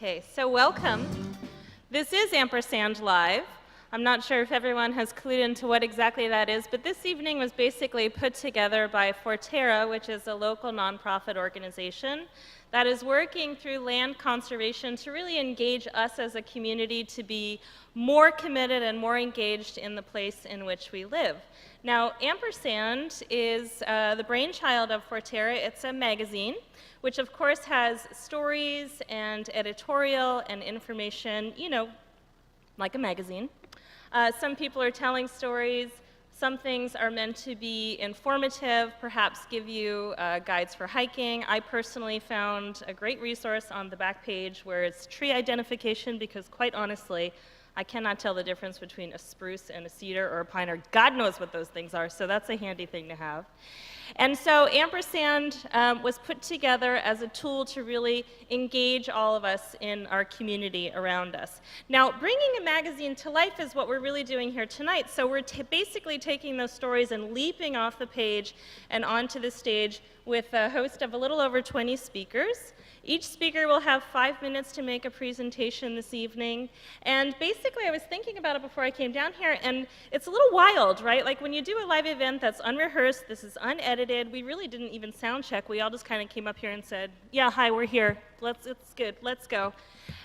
Okay, so welcome. This is Ampersand Live. I'm not sure if everyone has clued into what exactly that is, but this evening was basically put together by Forterra, which is a local nonprofit organization that is working through land conservation to really engage us as a community to be more committed and more engaged in the place in which we live. Now, Ampersand is the brainchild of Forterra. It's a magazine, which of course has stories and editorial and information, you know, like a magazine. Some people are telling stories. Some things are meant to be informative, perhaps give you guides for hiking. I personally found a great resource on the back page where it's tree identification, because quite honestly, I cannot tell the difference between a spruce and a cedar or a pine, or God knows what those things are, so that's a handy thing to have. And so Ampersand was put together as a tool to really engage all of us in our community around us. Now, bringing a magazine to life is what we're really doing here tonight. So we're basically taking those stories and leaping off the page and onto the stage with a host of a little over 20 speakers. Each speaker will have 5 minutes to make a presentation this evening. And basically, I was thinking about it before I came down here, and it's a little wild, right? Like when you do a live event that's unrehearsed, this is unedited, we really didn't even sound check. We all just kind of came up here and said, yeah, hi, we're here. It's good, let's go.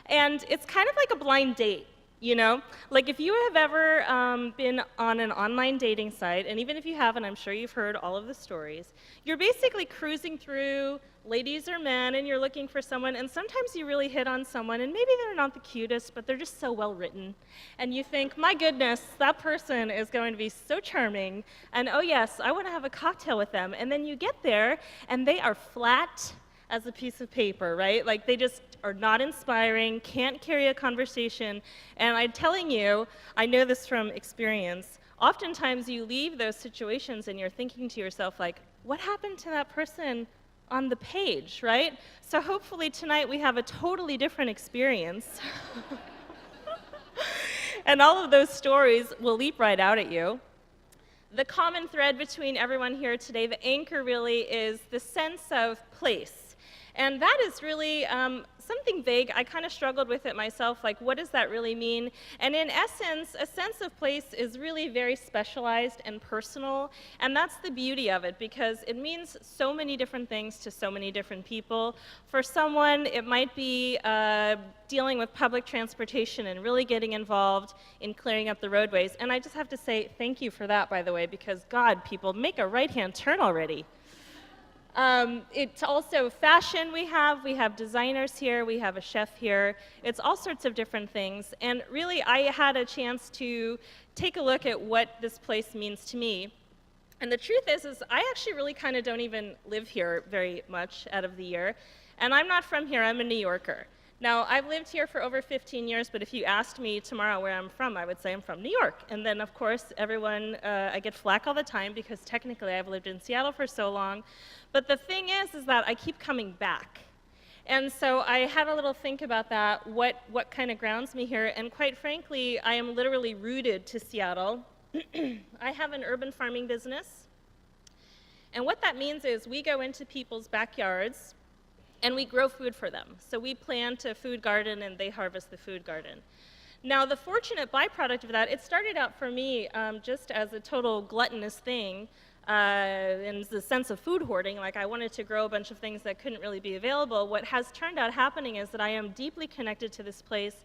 And it's kind of like a blind date. You know, like if you have ever been on an online dating site, and even if you haven't, I'm sure you've heard all of the stories, you're basically cruising through, ladies or men, and you're looking for someone, and sometimes you really hit on someone, and maybe they're not the cutest, but they're just so well written. And you think, my goodness, that person is going to be so charming, and oh yes, I want to have a cocktail with them. And then you get there, and they are flat as a piece of paper, right? Like they just are not inspiring, can't carry a conversation. And I'm telling you, I know this from experience, oftentimes you leave those situations and you're thinking to yourself like, what happened to that person on the page, right? So hopefully tonight we have a totally different experience. And all of those stories will leap right out at you. The common thread between everyone here today, the anchor really is the sense of place. And that is really something vague. I kind of struggled with it myself, like what does that really mean? And in essence, a sense of place is really very specialized and personal, and that's the beauty of it, because it means so many different things to so many different people. For someone, it might be dealing with public transportation and really getting involved in clearing up the roadways. And I just have to say thank you for that, by the way, because God, people, make a right-hand turn already. It's also fashion we have designers here, we have a chef here. It's all sorts of different things. And really, I had a chance to take a look at what this place means to me. And the truth is I actually really kind of don't even live here very much out of the year. And I'm not from here, I'm a New Yorker. Now, I've lived here for over 15 years, but if you asked me tomorrow where I'm from, I would say I'm from New York. And then, of course, everyone, I get flack all the time because technically I've lived in Seattle for so long. But the thing is that I keep coming back. And so I had a little think about that, what kind of grounds me here. And quite frankly, I am literally rooted to Seattle. I have an urban farming business. And what that means is we go into people's backyards and we grow food for them. So we plant a food garden and they harvest the food garden. Now, the fortunate byproduct of that, it started out for me just as a total gluttonous thing, in the sense of food hoarding, like I wanted to grow a bunch of things that couldn't really be available. What has turned out happening is that I am deeply connected to this place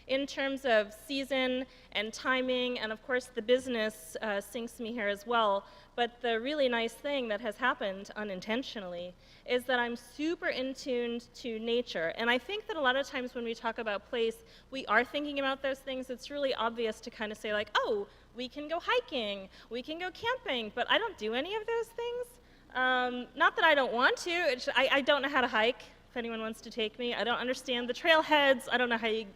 in terms of season and timing, and of course the business sinks me here as well. But the really nice thing that has happened unintentionally is that I'm super in tune to nature. And I think that a lot of times when we talk about place, we are thinking about those things. It's really obvious to kind of say like, oh, we can go hiking, we can go camping, but I don't do any of those things. Not that I don't want to, I don't know how to hike, if anyone wants to take me. I don't understand the trailheads, I don't know how you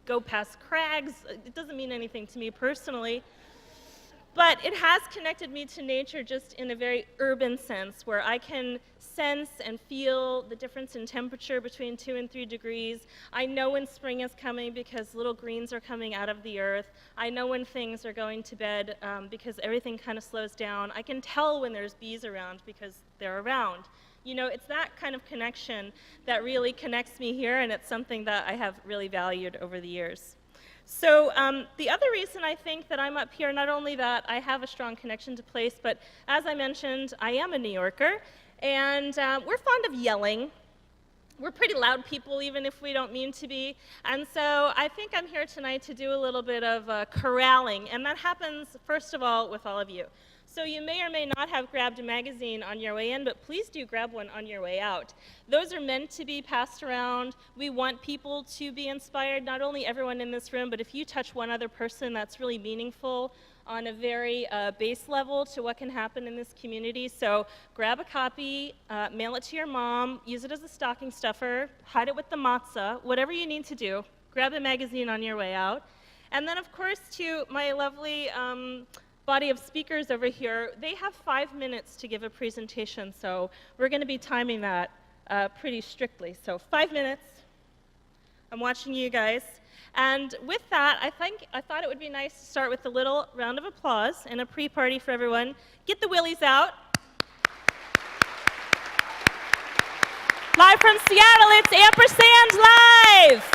go past crags. It doesn't mean anything to me personally. But it has connected me to nature just in a very urban sense, where I can sense and feel the difference in temperature between 2 and 3 degrees. I know when spring is coming because little greens are coming out of the earth. I know when things are going to bed because everything kind of slows down. I can tell when there's bees around because they're around. You know, it's that kind of connection that really connects me here, and it's something that I have really valued over the years. So the other reason I think that I'm up here, not only that I have a strong connection to place, but as I mentioned, I am a New Yorker, and we're fond of yelling. We're pretty loud people, even if we don't mean to be. And so I think I'm here tonight to do a little bit of corralling, and that happens, first of all, with all of you. So you may or may not have grabbed a magazine on your way in, but please do grab one on your way out. Those are meant to be passed around. We want people to be inspired, not only everyone in this room, but if you touch one other person, that's really meaningful on a very base level to what can happen in this community. So grab a copy, mail it to your mom, use it as a stocking stuffer, hide it with the matzah, whatever you need to do. Grab the magazine on your way out. And then, of course, to my lovely body of speakers over here, they have 5 minutes to give a presentation, so we're going to be timing that pretty strictly. So 5 minutes. I'm watching you guys. And with that, I thought it would be nice to start with a little round of applause and a pre-party for everyone. Get the willies out. Live from Seattle, it's Ampersand Live!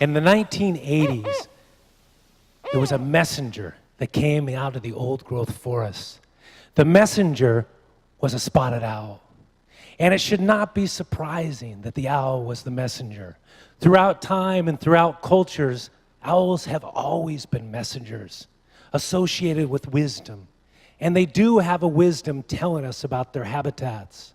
In the 1980s, there was a messenger that came out of the old growth forests. The messenger was a spotted owl. And it should not be surprising that the owl was the messenger. Throughout time and throughout cultures, owls have always been messengers associated with wisdom. And they do have a wisdom telling us about their habitats.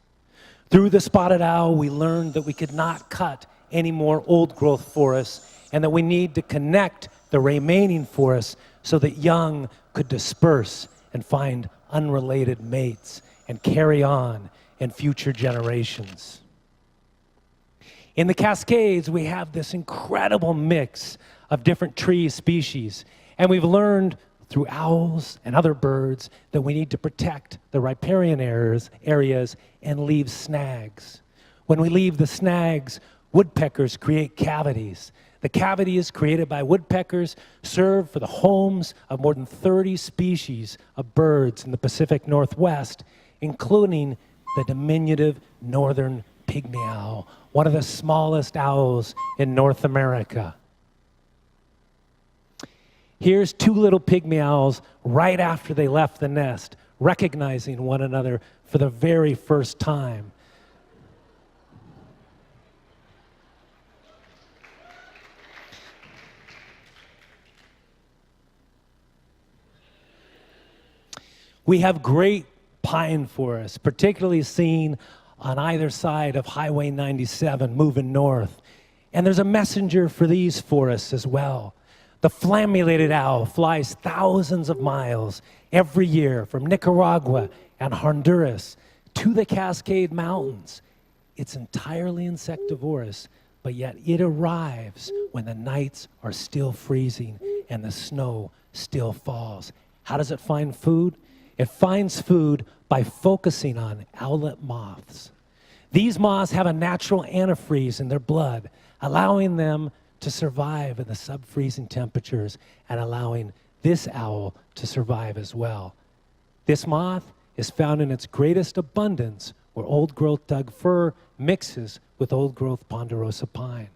Through the spotted owl, we learned that we could not cut any more old growth forests and that we need to connect the remaining forests so that young could disperse and find unrelated mates and carry on in future generations. In the Cascades, we have this incredible mix of different tree species, and we've learned through owls and other birds that we need to protect the riparian areas and leave snags. When we leave the snags, woodpeckers create cavities. The cavities created by woodpeckers serve for the homes of more than 30 species of birds in the Pacific Northwest, including the diminutive northern pygmy owl, one of the smallest owls in North America. Here's two little pygmy owls right after they left the nest, recognizing one another for the very first time. We have great pine forests, particularly seen on either side of Highway 97 moving north. And there's a messenger for these forests as well. The flammulated owl flies thousands of miles every year from Nicaragua and Honduras to the Cascade Mountains. It's entirely insectivorous, but yet it arrives when the nights are still freezing and the snow still falls. How does it find food? It finds food by focusing on owlet moths. These moths have a natural antifreeze in their blood, allowing them to survive in the sub-freezing temperatures and allowing this owl to survive as well. This moth is found in its greatest abundance where old-growth Doug fir mixes with old-growth ponderosa pine.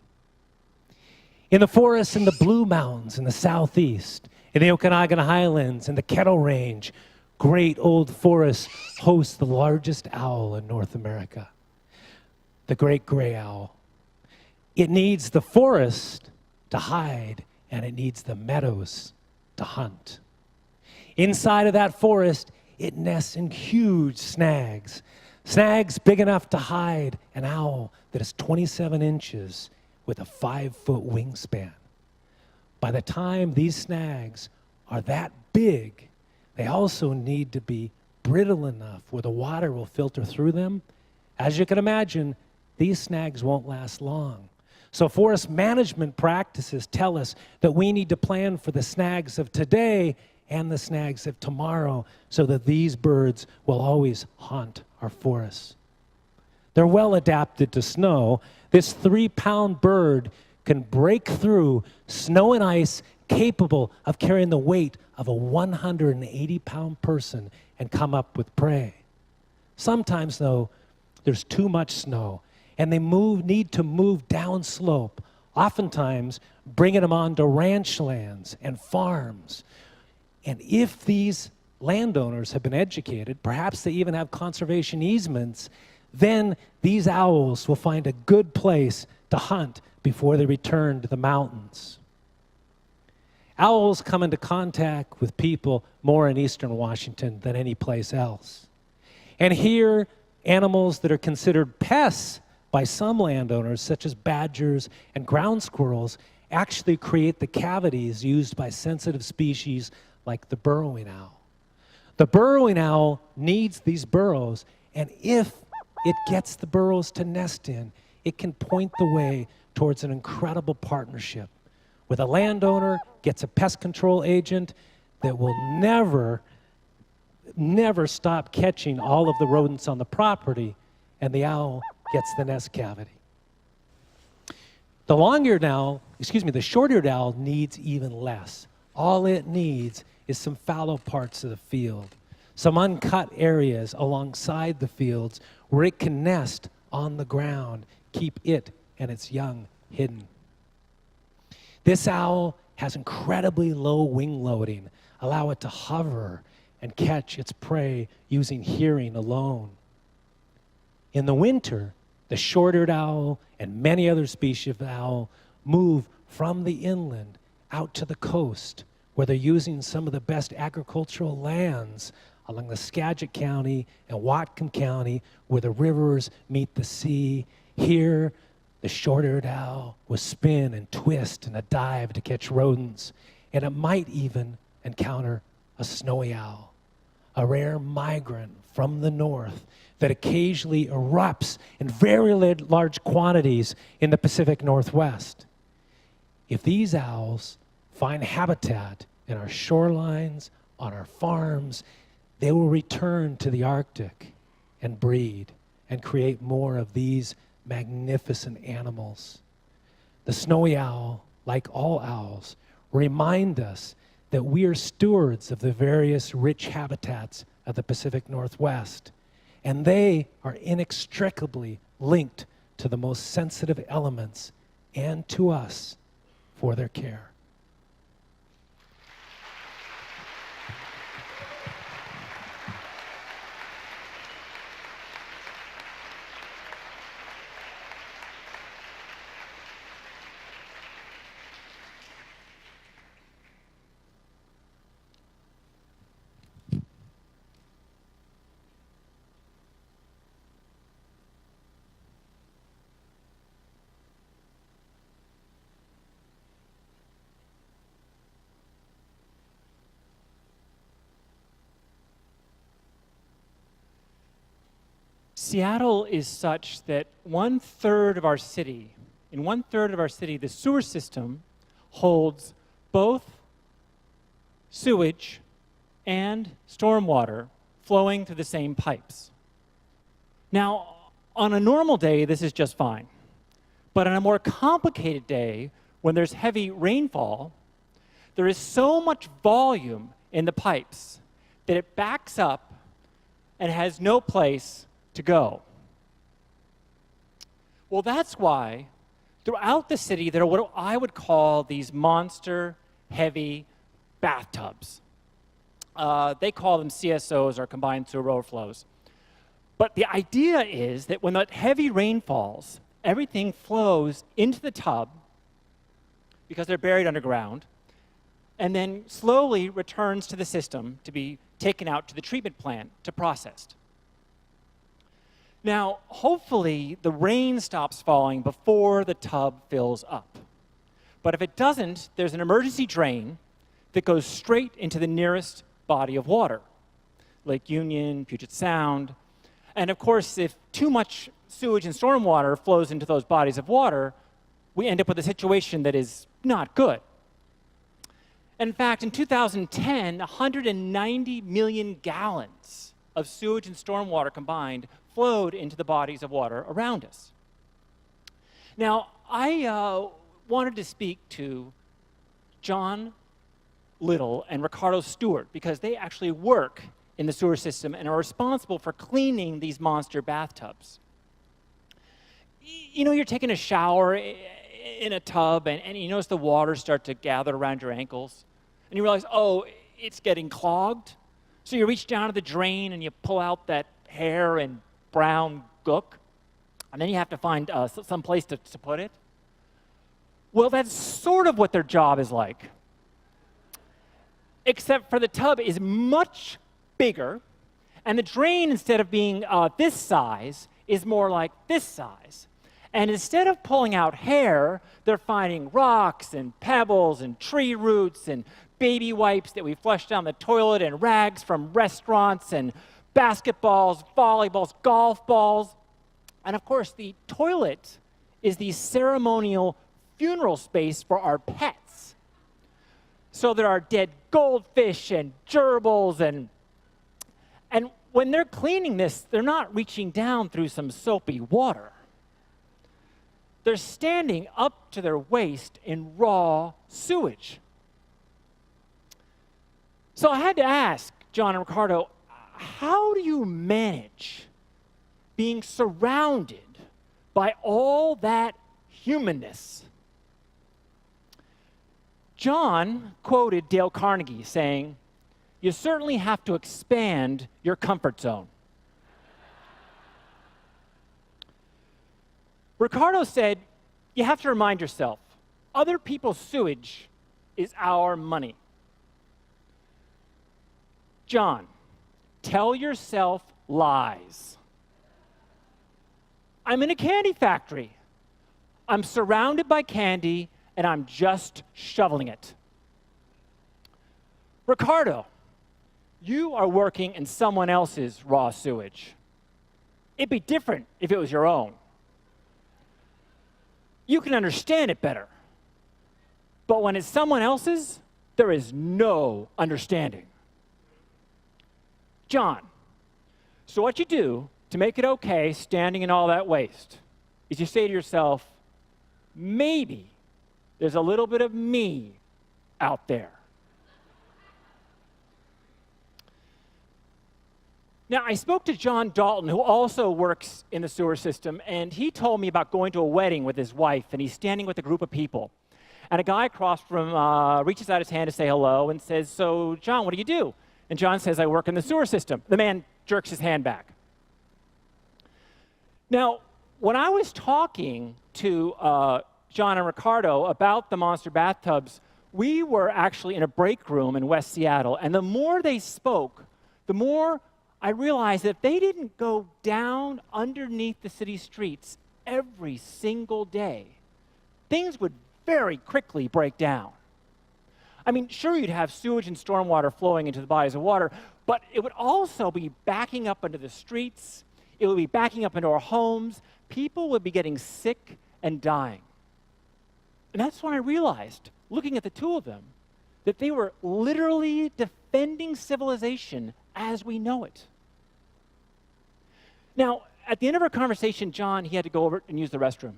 In the forests in the Blue Mountains in the southeast, in the Okanagan Highlands, in the Kettle Range, great old forests host the largest owl in North America, the great gray owl. It needs the forest to hide, and it needs the meadows to hunt. Inside of that forest, it nests in huge snags, snags big enough to hide an owl that is 27 inches with a 5-foot wingspan. By the time these snags are that big, they also need to be brittle enough where the water will filter through them. As you can imagine, these snags won't last long. So forest management practices tell us that we need to plan for the snags of today and the snags of tomorrow so that these birds will always haunt our forests. They're well adapted to snow. This 3-pound bird can break through snow and ice capable of carrying the weight of a 180-pound person and come up with prey. Sometimes, though, there's too much snow, and they need to move downslope, oftentimes bringing them onto ranch lands and farms. And if these landowners have been educated, perhaps they even have conservation easements, then these owls will find a good place to hunt before they return to the mountains. Owls come into contact with people more in eastern Washington than any place else. And here, animals that are considered pests by some landowners, such as badgers and ground squirrels, actually create the cavities used by sensitive species like the burrowing owl. The burrowing owl needs these burrows, and if it gets the burrows to nest in, it can point the way towards an incredible partnership with a landowner, gets a pest control agent that will never stop catching all of the rodents on the property, and the owl gets the nest cavity. The short-eared owl needs even less. All it needs is some fallow parts of the field, some uncut areas alongside the fields where it can nest on the ground, keep it and its young hidden. This owl has incredibly low wing loading, allow it to hover and catch its prey using hearing alone. In the winter, the short-eared owl and many other species of owl move from the inland out to the coast, where they're using some of the best agricultural lands along the Skagit County and Whatcom County, where the rivers meet the sea. Here, the short-eared owl will spin and twist in a dive to catch rodents, and it might even encounter a snowy owl, a rare migrant from the north that occasionally erupts in very large quantities in the Pacific Northwest. If these owls find habitat in our shorelines, on our farms, they will return to the Arctic and breed and create more of these magnificent animals. The snowy owl, like all owls, remind us that we are stewards of the various rich habitats of the Pacific Northwest, and they are inextricably linked to the most sensitive elements and to us for their care. Seattle is such that in 1/3 of our city, the sewer system holds both sewage and stormwater flowing through the same pipes. Now, on a normal day, this is just fine. But on a more complicated day, when there's heavy rainfall, there is so much volume in the pipes that it backs up and has no place to go. Well, that's why throughout the city there are what I would call these monster heavy bathtubs. They call them CSOs, or combined sewer overflows. But the idea is that when that heavy rain falls, everything flows into the tub because they're buried underground, and then slowly returns to the system to be taken out to the treatment plant to processed. Now, hopefully, the rain stops falling before the tub fills up. But if it doesn't, there's an emergency drain that goes straight into the nearest body of water, Lake Union, Puget Sound. And of course, if too much sewage and stormwater flows into those bodies of water, we end up with a situation that is not good. In fact, in 2010, 190 million gallons of sewage and stormwater combined flowed into the bodies of water around us. Now, I wanted to speak to John Little and Ricardo Stewart because they actually work in the sewer system and are responsible for cleaning these monster bathtubs. You know, you're taking a shower in a tub and you notice the water start to gather around your ankles and you realize, oh, it's getting clogged. So you reach down to the drain and you pull out that hair and brown gook, and then you have to find some place to put it. Well, that's sort of what their job is like. Except for the tub is much bigger, and the drain, instead of being this size, is more like this size. And instead of pulling out hair, they're finding rocks and pebbles and tree roots and baby wipes that we flush down the toilet and rags from restaurants and basketballs, volleyballs, golf balls. And of course, the toilet is the ceremonial funeral space for our pets. So there are dead goldfish and gerbils, and when they're cleaning this, they're not reaching down through some soapy water. They're standing up to their waist in raw sewage. So I had to ask John and Ricardo, how do you manage being surrounded by all that humanness? John quoted Dale Carnegie saying, "You certainly have to expand your comfort zone." Ricardo said, "You have to remind yourself, other people's sewage is our money." John, tell yourself lies. I'm in a candy factory. I'm surrounded by candy, and I'm just shoveling it. Ricardo, you are working in someone else's raw sewage. It'd be different if it was your own. You can understand it better. But when it's someone else's, there is no understanding. John, so what you do to make it okay standing in all that waste is you say to yourself, maybe there's a little bit of me out there. Now, I spoke to John Dalton, who also works in the sewer system, and he told me about going to a wedding with his wife, and he's standing with a group of people. And a guy across from reaches out his hand to say hello and says, "So, John, what do you do?" And John says, "I work in the sewer system." The man jerks his hand back. Now, when I was talking to John and Ricardo about the monster bathtubs, we were actually in a break room in West Seattle, and the more they spoke, the more I realized that if they didn't go down underneath the city streets every single day, things would very quickly break down. I mean, sure, you'd have sewage and stormwater flowing into the bodies of water, but it would also be backing up into the streets. It would be backing up into our homes. People would be getting sick and dying. And that's when I realized, looking at the two of them, that they were literally defending civilization as we know it. Now, at the end of our conversation, John, he had to go over and use the restroom.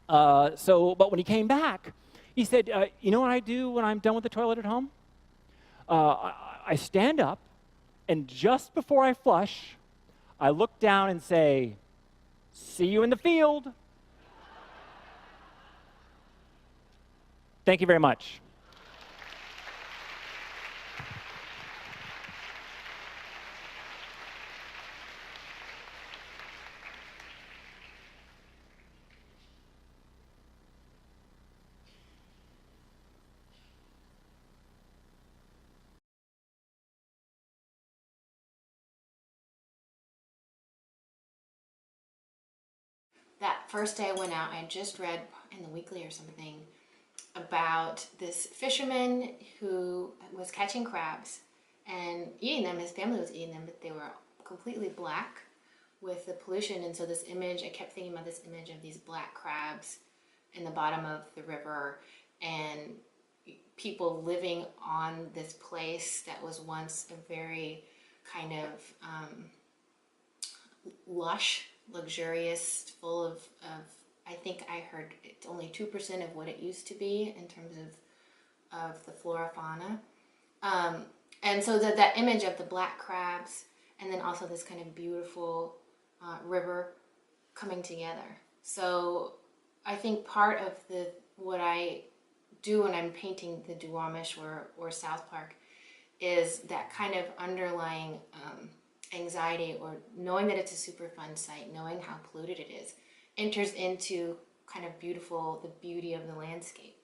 But when he came back, he said, "You know what I do when I'm done with the toilet at home? I stand up, and just before I flush, I look down and say, 'See you in the field.'" Thank you very much. That first day I went out, I had just read in the weekly or something about this fisherman who was catching crabs and eating them. His family was eating them, but they were completely black with the pollution. And so this image, I kept thinking about this image of these black crabs in the bottom of the river. And people living on this place that was once a very kind of lush, luxurious, full of I think I heard it's only 2% of what it used to be in terms of the flora fauna. And so that image of the black crabs, and then also this kind of beautiful river coming together. So I think part of what I do when I'm painting the Duwamish or South Park is that kind of underlying anxiety, or knowing that it's a super fun site, knowing how polluted it is, enters into kind of the beauty of the landscape.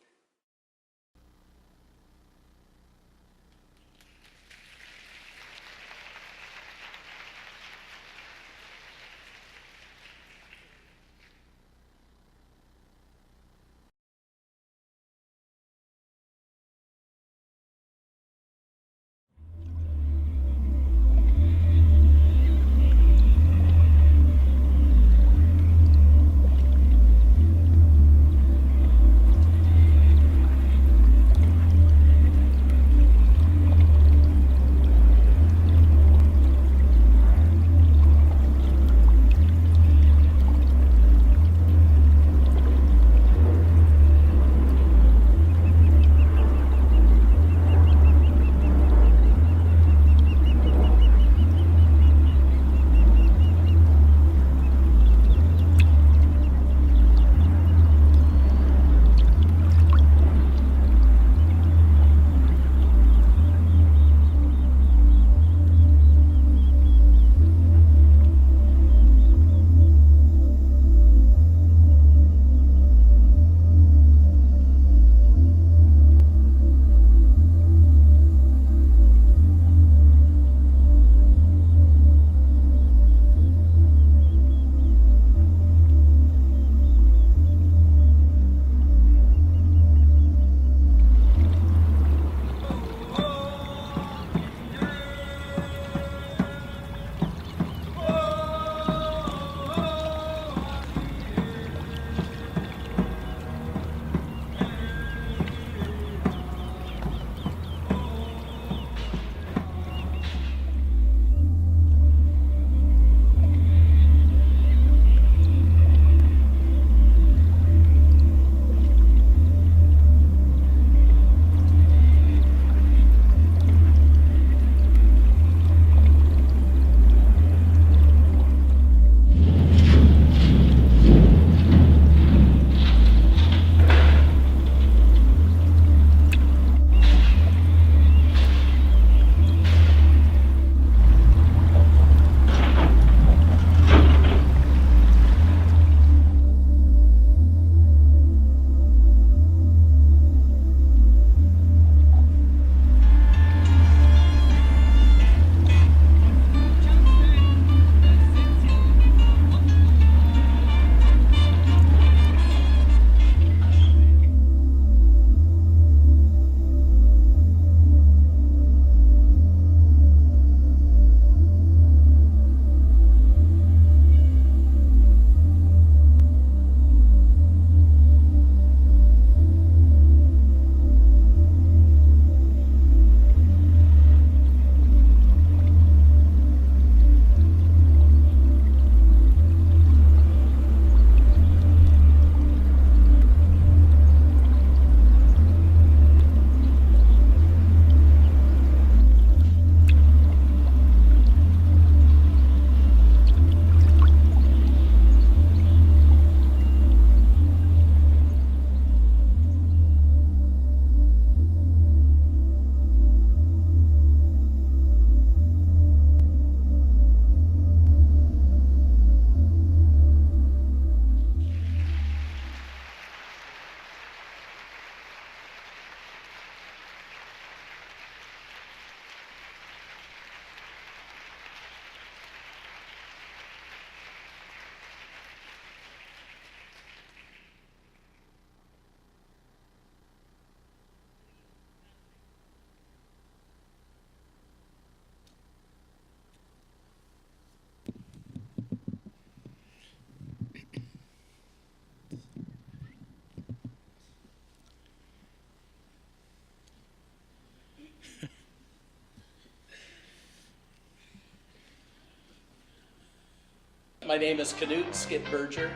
My name is Knut Skip Berger.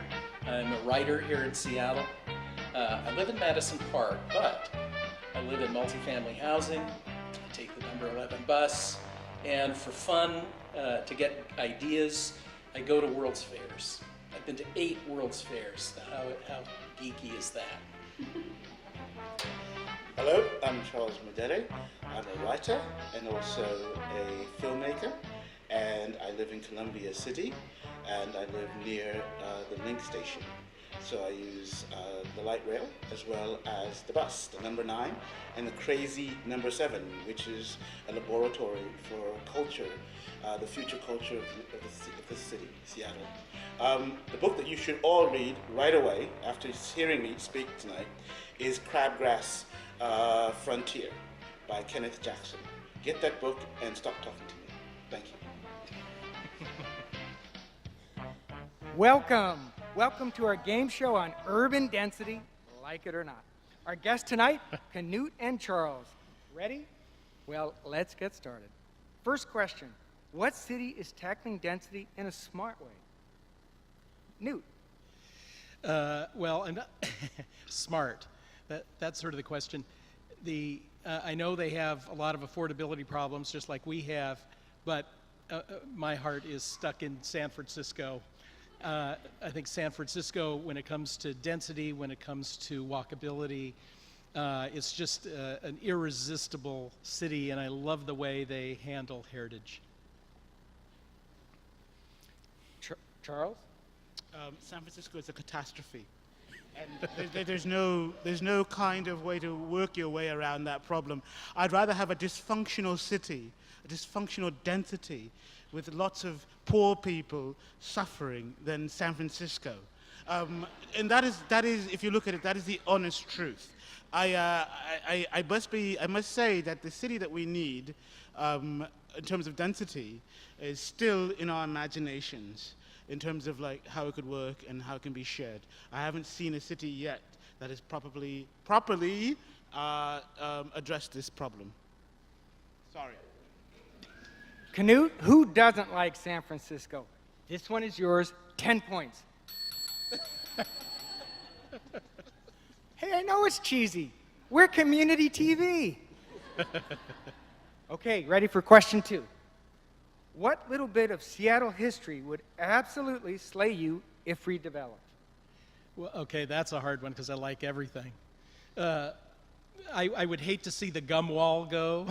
I'm a writer here in Seattle. I live in Madison Park, but I live in multifamily housing. I take the number 11 bus, and for fun, to get ideas, I go to World's Fairs. I've been to 8 World's Fairs. How geeky is that? Hello, I'm Charles Medere. I'm a writer and also a filmmaker, and I live in Columbia City, and I live near the Link station. So I use the light rail as well as the bus, the number 9, and the crazy number 7, which is a laboratory for culture, the future culture of the city, Seattle. The book that you should all read right away after hearing me speak tonight is Crabgrass Frontier by Kenneth Jackson. Get that book and stop talking to me. Thank you. Welcome to our game show on urban density, like it or not. Our guests tonight, Knut and Charles. Ready? Well, let's get started. First question, what city is tackling density in a smart way? Knut. Well, I'm not smart. That's sort of the question. I know they have a lot of affordability problems, just like we have, but my heart is stuck in San Francisco. I think San Francisco, when it comes to density, when it comes to walkability, it's just an irresistible city, and I love the way they handle heritage. Charles? San Francisco is a catastrophe. And there's no kind of way to work your way around that problem. I'd rather have a dysfunctional city, a dysfunctional density, with lots of poor people suffering than San Francisco. And that is, if you look at it, that is the honest truth. I must say that the city that we need, in terms of density, is still in our imaginations, in terms of like how it could work and how it can be shared. I haven't seen a city yet that has properly addressed this problem. Sorry. Knut, who doesn't like San Francisco? This one is yours, 10 points. Hey, I know it's cheesy. We're community TV. Okay, ready for question 2. What little bit of Seattle history would absolutely slay you if redeveloped? Well, okay, that's a hard one because I like everything. I would hate to see the gum wall go.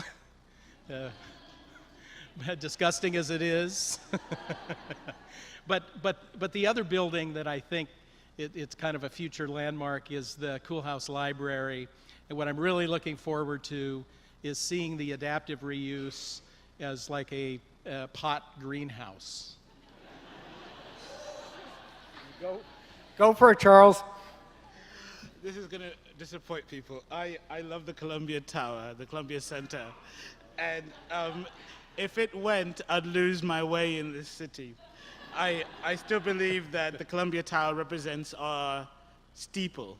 Disgusting as it is. but the other building that I think it's kind of a future landmark is the Coolhouse Library. And what I'm really looking forward to is seeing the adaptive reuse as like a pot greenhouse. Go for it, Charles. This is going to disappoint people. I love the Columbia Tower, the Columbia Center. And if it went, I'd lose my way in this city. I still believe that the Columbia Tower represents our steeple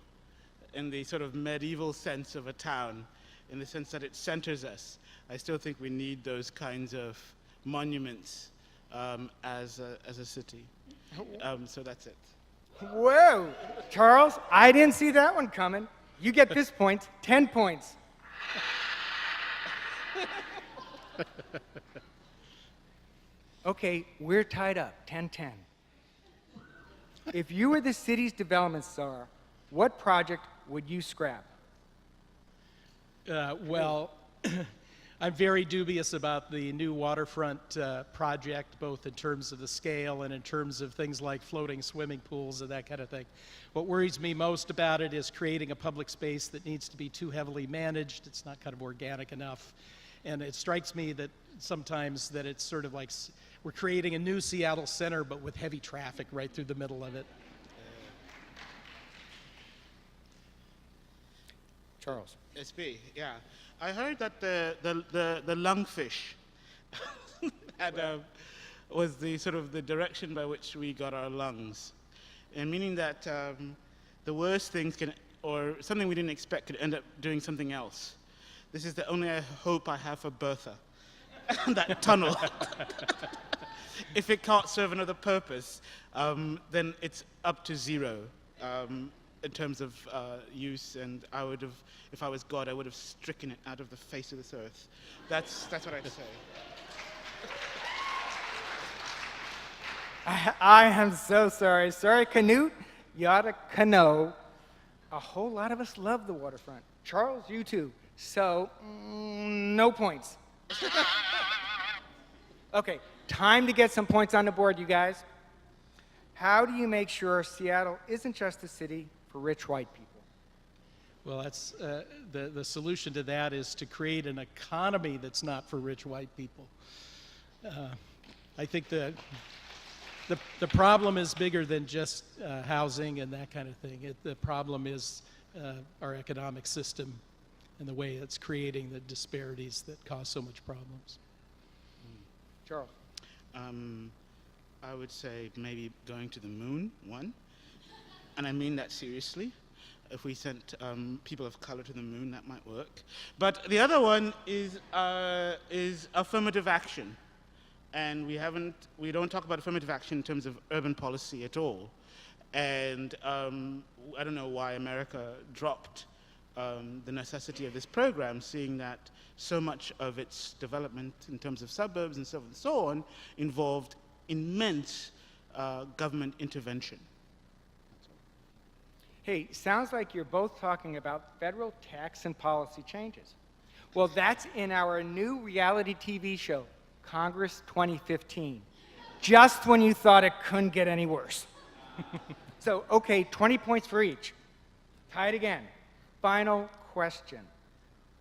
in the sort of medieval sense of a town, in the sense that it centers us. I still think we need those kinds of monuments as a city. So that's it. Whoa, Charles, I didn't see that one coming. You get this point, 10 points. Okay, we're tied up, 10-10. If you were the city's development czar, what project would you scrap? Well, I'm very dubious about the new waterfront project, both in terms of the scale and in terms of things like floating swimming pools and that kind of thing. What worries me most about it is creating a public space that needs to be too heavily managed. It's not kind of organic enough. And it strikes me that sometimes that it's sort of like we're creating a new Seattle center, but with heavy traffic right through the middle of it. Charles. SB, yeah. I heard that the lungfish was the sort of the direction by which we got our lungs, and meaning that the worst things can, or something we didn't expect, could end up doing something else. This is the only hope I have for Bertha, that tunnel. if it can't serve another purpose, then it's up to zero in terms of use. And I would have, if I was God, I would have stricken it out of the face of this earth. That's what I'd say. I am so sorry. Sorry, Canute. You ought to know. A whole lot of us love the waterfront. Charles, you too. So, no points. Okay, time to get some points on the board, you guys. How do you make sure Seattle isn't just a city for rich white people? Well, that's the solution to that is to create an economy that's not for rich white people. I think the problem is bigger than just housing and that kind of thing. The problem is our economic system and the way it's creating the disparities that cause so much problems. Charles. I would say maybe going to the moon, one. And I mean that seriously. If we sent people of color to the moon, that might work. But the other one is affirmative action. And we don't talk about affirmative action in terms of urban policy at all. And I don't know why America dropped the necessity of this program, seeing that so much of its development in terms of suburbs and so on involved immense government intervention. Hey, sounds like you're both talking about federal tax and policy changes. Well, that's in our new reality TV show, Congress 2015, just when you thought it couldn't get any worse. So, okay, 20 points for each. Tie it again. Final question.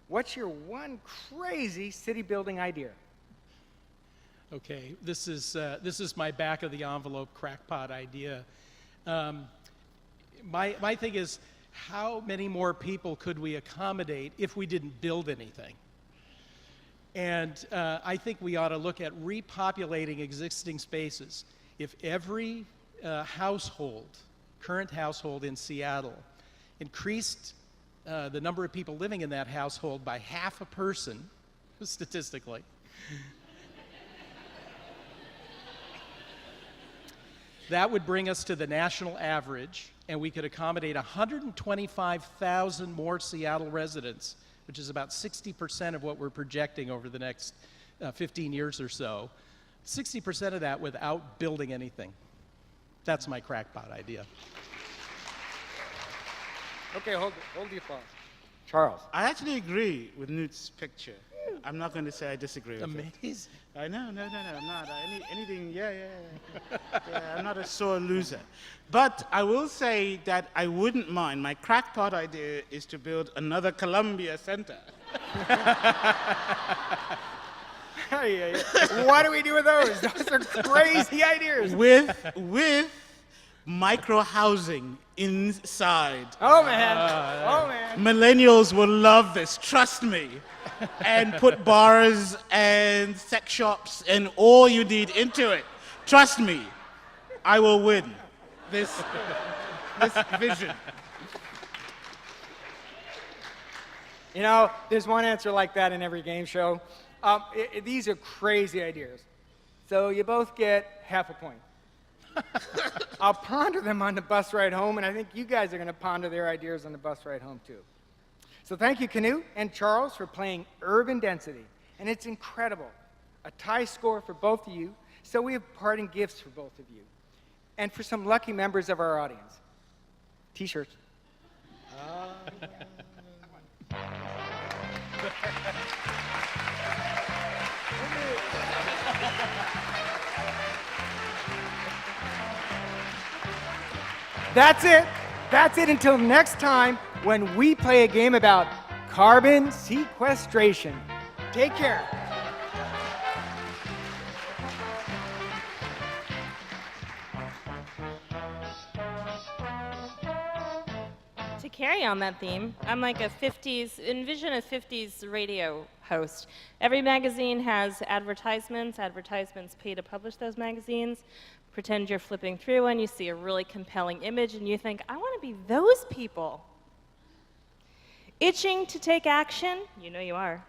What's your one crazy city building idea? Okay, this is my back of the envelope crackpot idea. My thing is, how many more people could we accommodate if we didn't build anything? And I think we ought to look at repopulating existing spaces. If every current household in Seattle, increased the number of people living in that household by half a person, statistically, that would bring us to the national average, and we could accommodate 125,000 more Seattle residents, which is about 60% of what we're projecting over the next 15 years or so. 60% of that without building anything. That's my crackpot idea. Okay, hold the applause. Charles. I actually agree with Newt's picture. I'm not going to say I disagree with it. Amazing. I know, no, I'm not. Anything, yeah, I'm not a sore loser. But I will say that I wouldn't mind. My crackpot idea is to build another Columbia Center. What do we do with those? Those are crazy ideas. With micro housing inside. Oh man. Millennials will love this, trust me. And put bars and sex shops and all you need into it. Trust me, I will win this vision. You know, there's one answer like that in every game show. These are crazy ideas. So you both get half a point. I'll ponder them on the bus ride home, and I think you guys are going to ponder their ideas on the bus ride home, too. So thank you, Canute and Charles, for playing Urban Density. And it's incredible. A tie score for both of you. So we have parting gifts for both of you. And for some lucky members of our audience. T-shirts. That's it. That's it until next time when we play a game about carbon sequestration. Take care. To carry on that theme, I'm like envision a 50s radio host. Every magazine has advertisements. Advertisements pay to publish those magazines. Pretend you're flipping through and you see a really compelling image and you think, I want to be those people. Itching to take action? You know you are.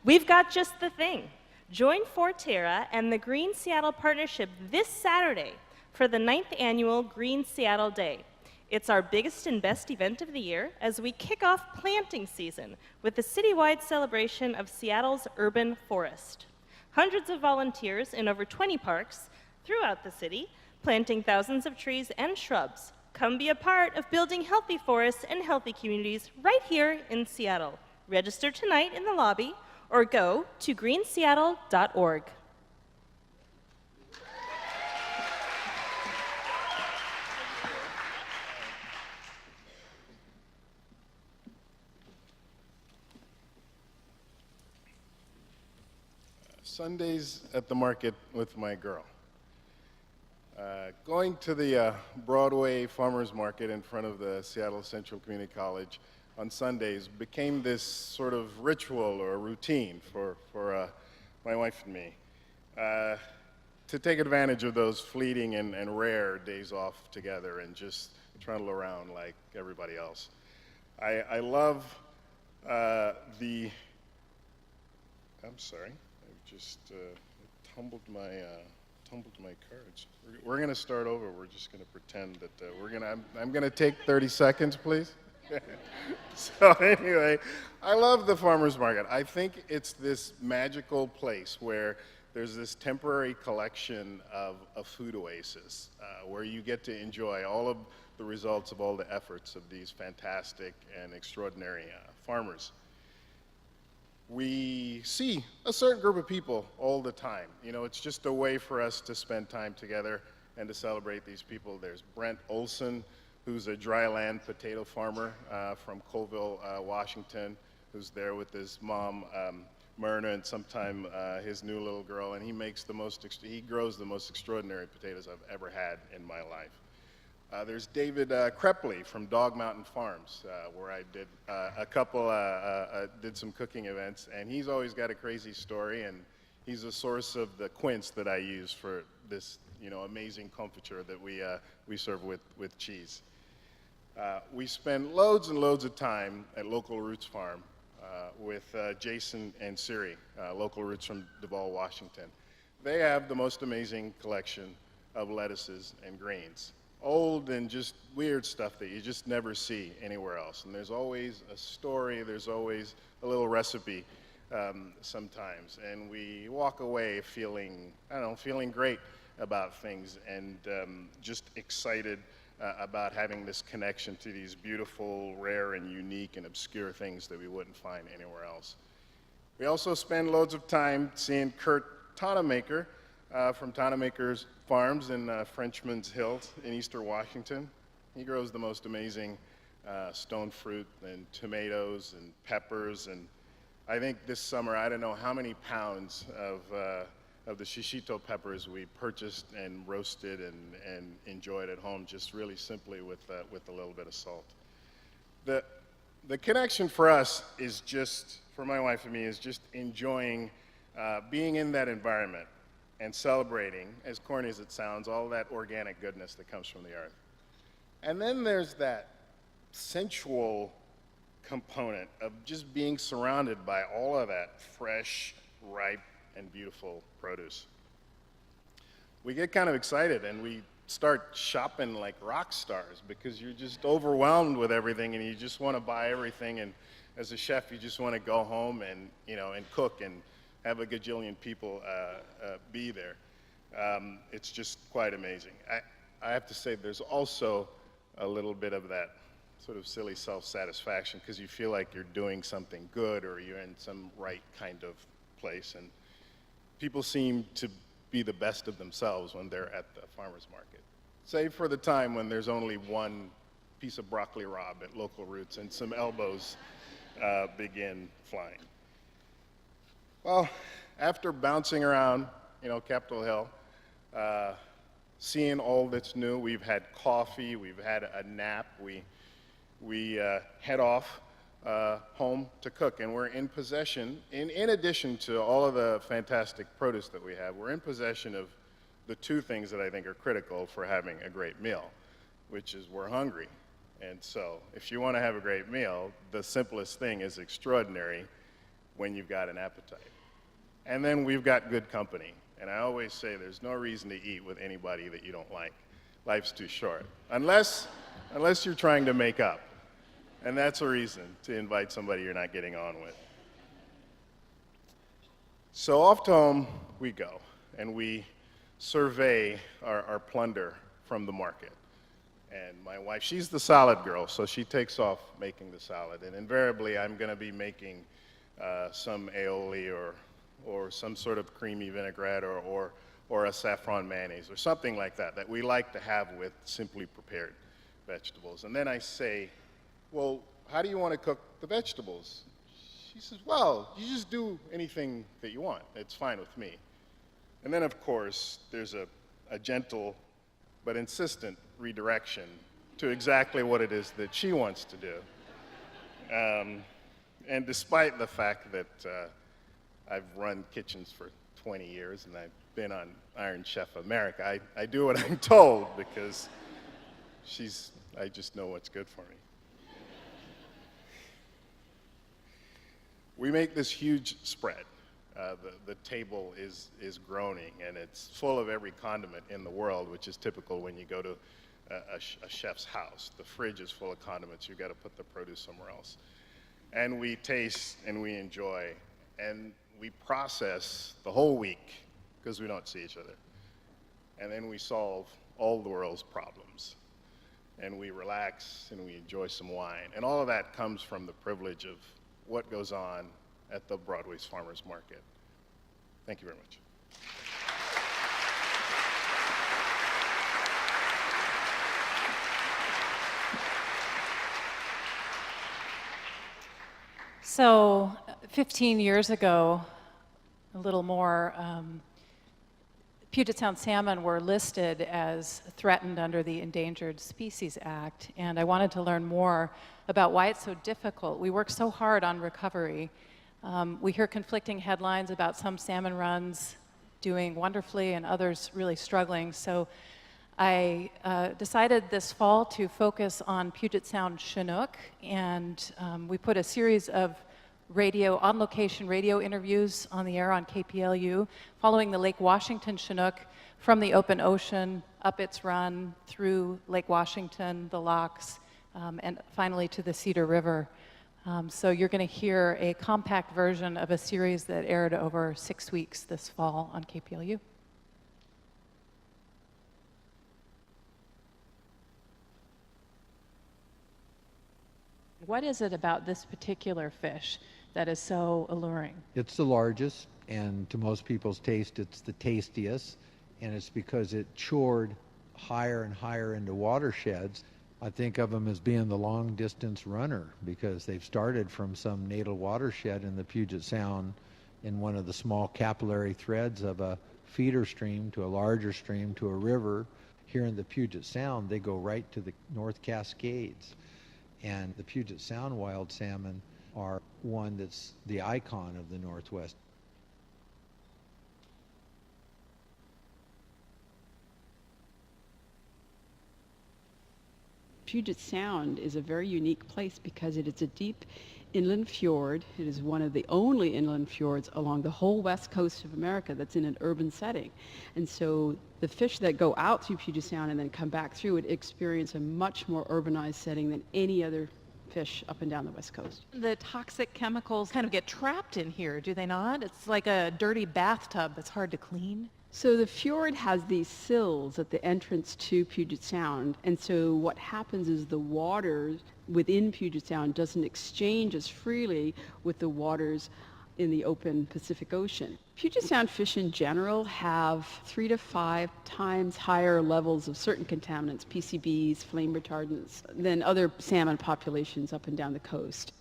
We've got just the thing. Join Forterra and the Green Seattle Partnership this Saturday for the 9th annual Green Seattle Day. It's our biggest and best event of the year as we kick off planting season with the citywide celebration of Seattle's urban forest. Hundreds of volunteers in over 20 parks throughout the city, planting thousands of trees and shrubs. Come be a part of building healthy forests and healthy communities right here in Seattle. Register tonight in the lobby or go to greenseattle.org. Sundays at the market with my girl. Going to the Broadway Farmers Market in front of the Seattle Central Community College on Sundays became this sort of ritual or routine for my wife and me to take advantage of those fleeting and rare days off together and just trundle around like everybody else. I love I'm sorry. Just tumbled my cards. We're going to start over. We're just going to pretend that I'm going to take 30 seconds, please. So anyway, I love the farmers market. I think it's this magical place where there's this temporary collection of a food oasis where you get to enjoy all of the results of all the efforts of these fantastic and extraordinary farmers. We see a certain group of people all the time. You know, it's just a way for us to spend time together and to celebrate these people. There's Brent Olson, who's a dryland potato farmer from Colville, Washington, who's there with his mom, Myrna, and sometime his new little girl, and he grows the most extraordinary potatoes I've ever had in my life. There's David Krepley from Dog Mountain Farms, where I did some cooking events, and he's always got a crazy story, and he's a source of the quince that I use for this, amazing confiture that we serve with cheese. We spend loads and loads of time at Local Roots Farm with Jason and Siri, Local Roots from Duvall, Washington. They have the most amazing collection of lettuces and greens. Old and just weird stuff that you just never see anywhere else. And there's always a story, there's always a little recipe sometimes. And we walk away feeling great about things and just excited about having this connection to these beautiful, rare, and unique and obscure things that we wouldn't find anywhere else. We also spend loads of time seeing Kurt Tonemaker from Tonemaker's Farms in Frenchman's Hills in Eastern Washington. He grows the most amazing stone fruit and tomatoes and peppers, and I think this summer, I don't know how many pounds of the shishito peppers we purchased and roasted and enjoyed at home, just really simply with a little bit of salt. The connection for us is just, for my wife and me, is just enjoying being in that environment and celebrating, as corny as it sounds, all that organic goodness that comes from the earth. And then there's that sensual component of just being surrounded by all of that fresh, ripe, and beautiful produce. We get kind of excited and we start shopping like rock stars because you're just overwhelmed with everything and you just want to buy everything, and as a chef you just want to go home and cook and have a gajillion people be there. It's just quite amazing. I have to say there's also a little bit of that sort of silly self-satisfaction because you feel like you're doing something good or you're in some right kind of place, and people seem to be the best of themselves when they're at the farmer's market, save for the time when there's only one piece of broccoli rabe at Local Roots and some elbows begin flying. Well, after bouncing around, Capitol Hill, seeing all that's new, we've had coffee, we've had a nap, we head off home to cook, and we're in possession, in addition to all of the fantastic produce that we have, we're in possession of the two things that I think are critical for having a great meal, which is we're hungry. And so if you want to have a great meal, the simplest thing is extraordinary when you've got an appetite. And then we've got good company. And I always say there's no reason to eat with anybody that you don't like. Life's too short. Unless you're trying to make up. And that's a reason to invite somebody you're not getting on with. So off to home we go, and we survey our plunder from the market. And my wife, she's the salad girl, so she takes off making the salad. And invariably, I'm going to be making some aioli or some sort of creamy vinaigrette or a saffron mayonnaise or something like that we like to have with simply prepared vegetables. And then I say, well, how do you want to cook the vegetables? She says, well, you just do anything that you want. It's fine with me. And then, of course, there's a gentle but insistent redirection to exactly what it is that she wants to do. And despite the fact that I've run kitchens for 20 years and I've been on Iron Chef America, I do what I'm told because I just know what's good for me. We make this huge spread. The table is groaning, and it's full of every condiment in the world, which is typical when you go to a chef's house. The fridge is full of condiments. You've got to put the produce somewhere else. And we taste and we enjoy, and we process the whole week because we don't see each other. And then we solve all the world's problems. And we relax and we enjoy some wine. And all of that comes from the privilege of what goes on at the Broadway's Farmers Market. Thank you very much. So 15 years ago, a little more, Puget Sound salmon were listed as threatened under the Endangered Species Act, and I wanted to learn more about why it's so difficult. We work so hard on recovery. We hear conflicting headlines about some salmon runs doing wonderfully and others really struggling. So I decided this fall to focus on Puget Sound Chinook, and we put a series of on-location radio interviews on the air on KPLU, following the Lake Washington Chinook from the open ocean, up its run, through Lake Washington, the locks, and finally to the Cedar River. So you're going to hear a compact version of a series that aired over 6 weeks this fall on KPLU. What is it about this particular fish that is so alluring? It's the largest, and to most people's taste, it's the tastiest, and it's because it chored higher and higher into watersheds. I think of them as being the long-distance runner because they've started from some natal watershed in the Puget Sound in one of the small capillary threads of a feeder stream to a larger stream to a river. Here in the Puget Sound, they go right to the North Cascades. And the Puget Sound wild salmon are one that's the icon of the Northwest. Puget Sound is a very unique place because it is a deep inland fjord. It is one of the only inland fjords along the whole west coast of America that's in an urban setting. And so the fish that go out through Puget Sound and then come back through it experience a much more urbanized setting than any other fish up and down the west coast. The toxic chemicals kind of get trapped in here, do they not? It's like a dirty bathtub that's hard to clean. So the fjord has these sills at the entrance to Puget Sound, and so what happens is the water within Puget Sound doesn't exchange as freely with the waters in the open Pacific Ocean. Puget Sound fish in general have 3 to 5 times higher levels of certain contaminants, PCBs, flame retardants, than other salmon populations up and down the coast.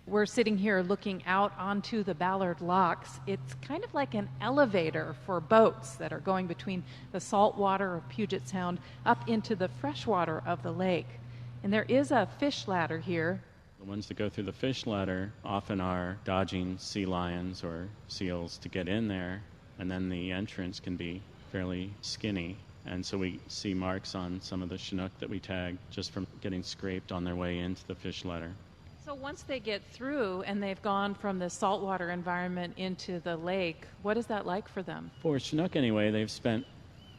We're sitting here looking out onto the Ballard Locks. It's kind of like an elevator for boats that are going between the salt water of Puget Sound up into the fresh water of the lake. And there is a fish ladder here. The ones that go through the fish ladder often are dodging sea lions or seals to get in there, and then the entrance can be fairly skinny. And so we see marks on some of the Chinook that we tag just from getting scraped on their way into the fish ladder. So once they get through and they've gone from the saltwater environment into the lake, what is that like for them? For Chinook, anyway, they've spent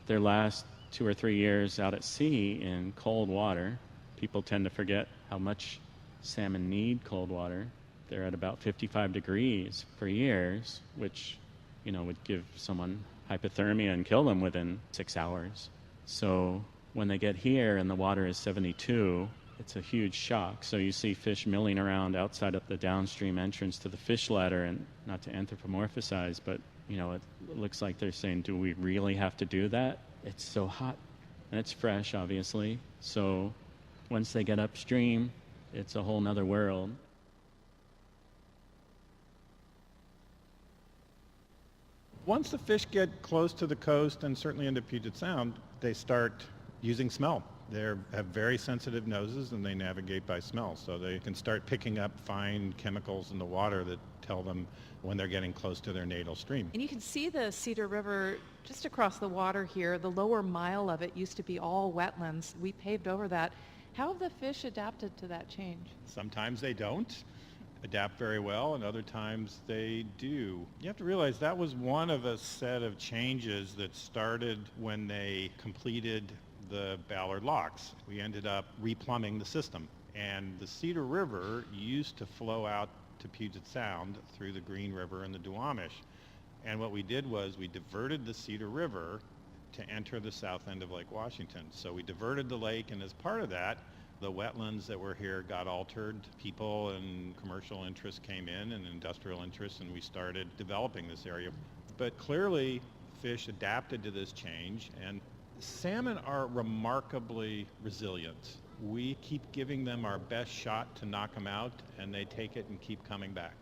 their last 2 or 3 years out at sea in cold water. People tend to forget how much salmon need cold water. They're at about 55 degrees for years, which, would give someone hypothermia and kill them within 6 hours. So when they get here and the water is 72, it's a huge shock. So you see fish milling around outside of the downstream entrance to the fish ladder, and not to anthropomorphize, but it looks like they're saying, do we really have to do that? It's so hot, and it's fresh, obviously. So once they get upstream, it's a whole nother world. Once the fish get close to the coast and certainly into Puget Sound, they start using smell. They have very sensitive noses and they navigate by smell. So they can start picking up fine chemicals in the water that tell them when they're getting close to their natal stream. And you can see the Cedar River just across the water here. The lower mile of it used to be all wetlands. We paved over that. How have the fish adapted to that change? Sometimes they don't adapt very well, and other times they do. You have to realize that was one of a set of changes that started when they completed the Ballard locks. We ended up replumbing the system, and the Cedar River used to flow out to Puget Sound through the Green River and the Duwamish. And what we did was we diverted the Cedar River to enter the south end of Lake Washington. So we diverted the lake, and as part of that, the wetlands that were here got altered. People and commercial interests came in and industrial interests, and we started developing this area. But clearly, fish adapted to this change, and salmon are remarkably resilient. We keep giving them our best shot to knock them out, and they take it and keep coming back.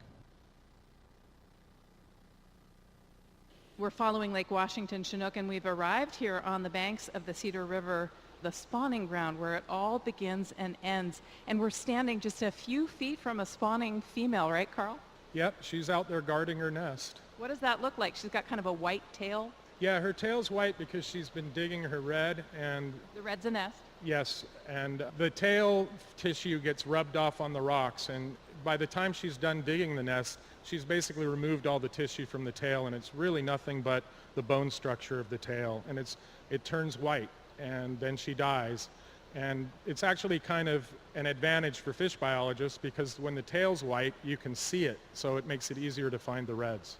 We're following Lake Washington Chinook, and we've arrived here on the banks of the Cedar River, the spawning ground where it all begins and ends. And we're standing just a few feet from a spawning female, right, Carl? Yep, she's out there guarding her nest. What does that look like? She's got kind of a white tail. Yeah, her tail's white because she's been digging her red, and The red's a nest. yes, and the tail tissue gets rubbed off on the rocks, and by the time she's done digging the nest, she's basically removed all the tissue from the tail, and it's really nothing but the bone structure of the tail, and it turns white, and then she dies. And it's actually kind of an advantage for fish biologists because when the tail's white, you can see it, so it makes it easier to find the reds.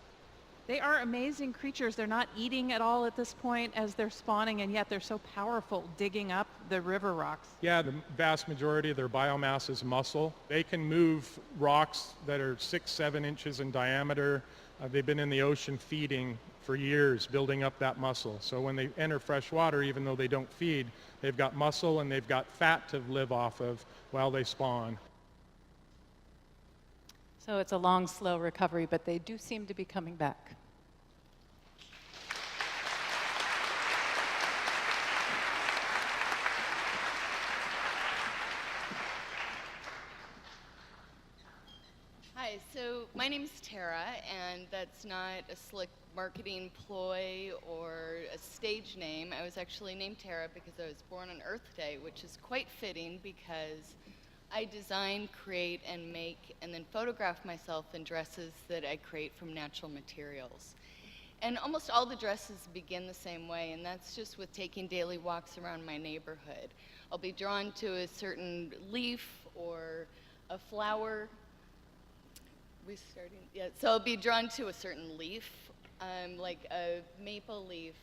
They are amazing creatures. They're not eating at all at this point as they're spawning, and yet they're so powerful digging up the river rocks. Yeah, the vast majority of their biomass is muscle. They can move rocks that are 6-7 inches in diameter. They've been in the ocean feeding for years, building up that muscle. So when they enter fresh water, even though they don't feed, they've got muscle and they've got fat to live off of while they spawn. So it's a long, slow recovery, but they do seem to be coming back. Hi, so my name's Tara, and that's not a slick marketing ploy or a stage name. I was actually named Tara because I was born on Earth Day, which is quite fitting because I design, create, and make, and then photograph myself in dresses that I create from natural materials. And almost all the dresses begin the same way, and that's just with taking daily walks around my neighborhood. I'll be drawn to a certain leaf or a flower. Restarting? Yeah, so I'll be drawn to a certain leaf, like a maple leaf,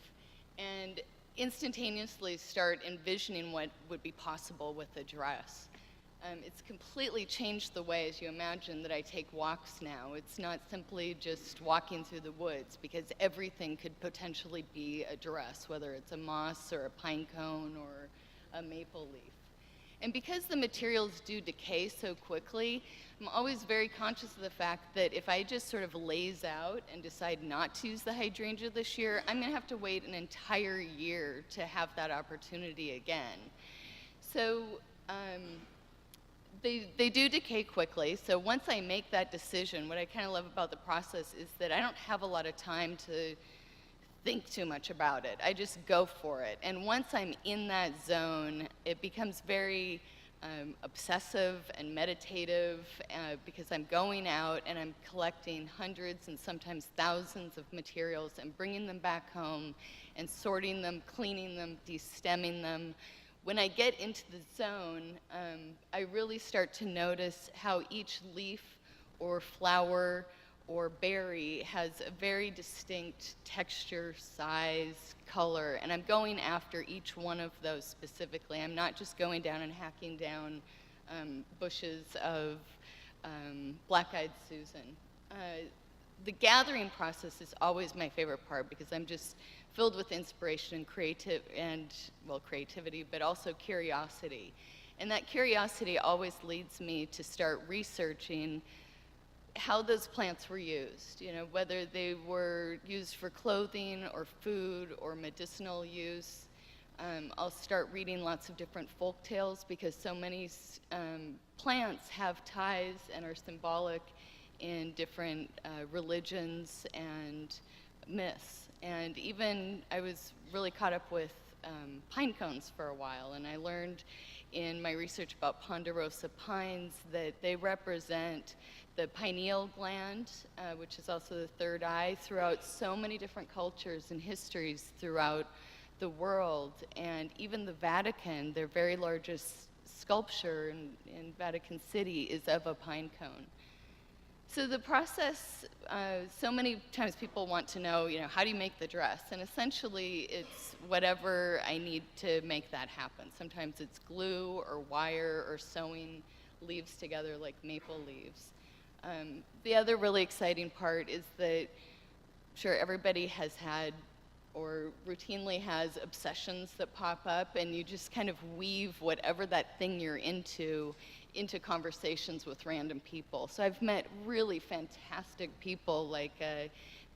and instantaneously start envisioning what would be possible with a dress. It's completely changed the way, as you imagine, that I take walks now. It's not simply just walking through the woods, because everything could potentially be a dress, whether it's a moss or a pine cone or a maple leaf. And because the materials do decay so quickly, I'm always very conscious of the fact that if I just sort of laze out and decide not to use the hydrangea this year, I'm going to have to wait an entire year to have that opportunity again. So they do decay quickly. So once I make that decision, what I kind of love about the process is that I don't have a lot of time to think too much about it. I just go for it. And once I'm in that zone, it becomes very obsessive and meditative because I'm going out and I'm collecting hundreds and sometimes thousands of materials and bringing them back home and sorting them, cleaning them, de-stemming them. When I get into the zone, I really start to notice how each leaf or flower or berry has a very distinct texture, size, color, and I'm going after each one of those specifically. I'm not just going down and hacking down bushes of black-eyed Susan. The gathering process is always my favorite part because I'm just filled with inspiration and creativity, but also curiosity. And that curiosity always leads me to start researching how those plants were used, whether they were used for clothing or food or medicinal use. I'll start reading lots of different folk tales because so many plants have ties and are symbolic in different religions and myths. And even I was really caught up with pine cones for a while, and I learned in my research about ponderosa pines that they represent the pineal gland, which is also the third eye, throughout so many different cultures and histories throughout the world. And even the Vatican, their very largest sculpture in Vatican City is of a pine cone. So the process, so many times people want to know, how do you make the dress? And essentially it's whatever I need to make that happen. Sometimes it's glue or wire or sewing leaves together like maple leaves. The other really exciting part is that, sure, everybody has had or routinely has obsessions that pop up, and you just kind of weave whatever that thing you're into conversations with random people. So I've met really fantastic people like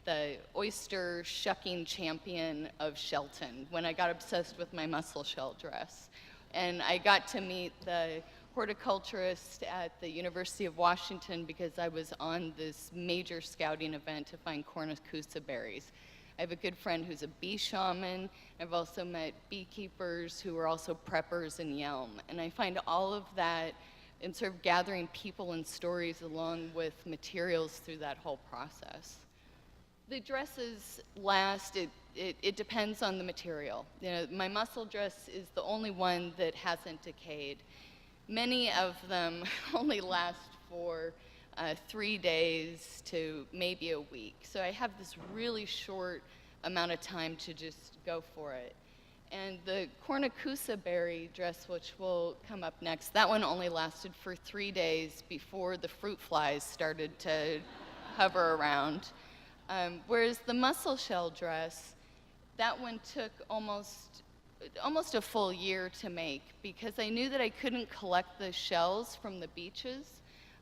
the oyster shucking champion of Shelton when I got obsessed with my mussel shell dress. And I got to meet the horticulturist at the University of Washington because I was on this major scouting event to find cornucopia berries. I have a good friend who's a bee shaman. I've also met beekeepers who are also preppers in Yelm. And I find all of that in sort of gathering people and stories along with materials through that whole process. The dresses last, it depends on the material. My mussel dress is the only one that hasn't decayed. Many of them only last for 3 days to maybe a week. So I have this really short amount of time to just go for it. And the cornucopia berry dress, which will come up next, that one only lasted for 3 days before the fruit flies started to hover around. Whereas the mussel shell dress, that one took almost a full year to make because I knew that I couldn't collect the shells from the beaches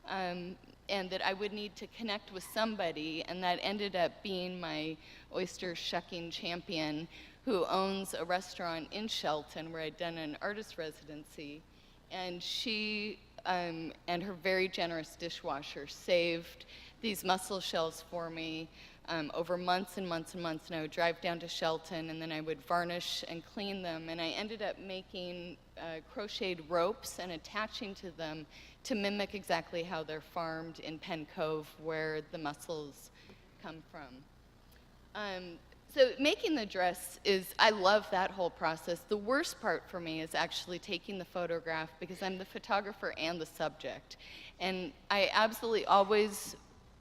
and that I would need to connect with somebody, and that ended up being my oyster shucking champion who owns a restaurant in Shelton where I'd done an artist residency, and she and her very generous dishwasher saved these mussel shells for me over months and months and months, and I would drive down to Shelton and then I would varnish and clean them, and I ended up making crocheted ropes and attaching to them to mimic exactly how they're farmed in Penn Cove where the mussels come from. So making the dress I love that whole process. The worst part for me is actually taking the photograph because I'm the photographer and the subject. And I absolutely always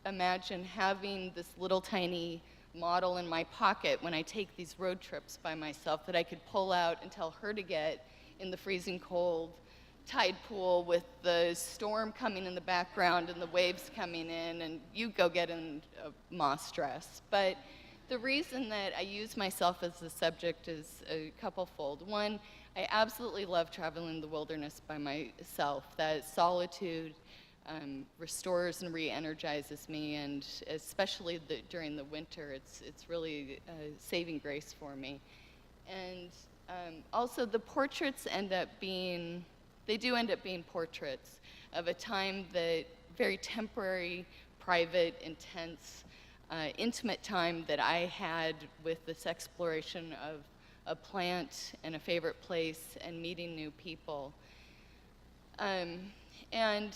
imagine having this little tiny model in my pocket when I take these road trips by myself that I could pull out and tell her to get in the freezing cold tide pool with the storm coming in the background and the waves coming in, and you go get in a moss dress. But the reason that I use myself as the subject is a couple-fold. One, I absolutely love traveling the wilderness by myself. That solitude restores and re-energizes me, and especially during the winter, it's really a saving grace for me. And also the portraits they do end up being portraits of a time that very temporary, private, intense, intimate time that I had with this exploration of a plant and a favorite place and meeting new people. And,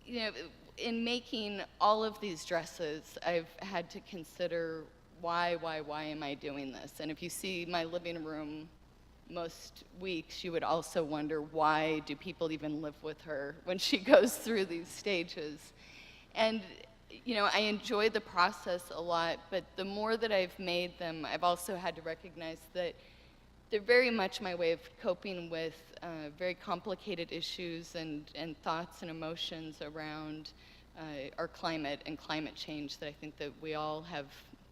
you know, in making all of these dresses, I've had to consider why am I doing this? And if you see my living room most weeks, you would also wonder, why do people even live with her when she goes through these stages? And, you know, I enjoy the process a lot, but the more that I've made them, I've also had to recognize that they're very much my way of coping with very complicated issues and thoughts and emotions around our climate and climate change, that I think that we all have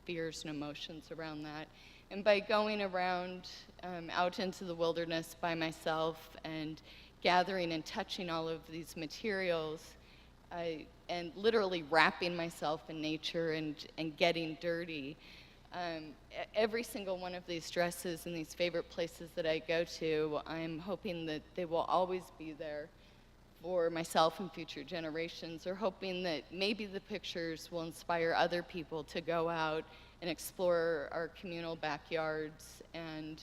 fears and emotions around that. And by going around out into the wilderness by myself and gathering and touching all of these materials, and literally wrapping myself in nature and getting dirty, every single one of these dresses and these favorite places that I go to, I'm hoping that they will always be there for myself and future generations, or hoping that maybe the pictures will inspire other people to go out and explore our communal backyards and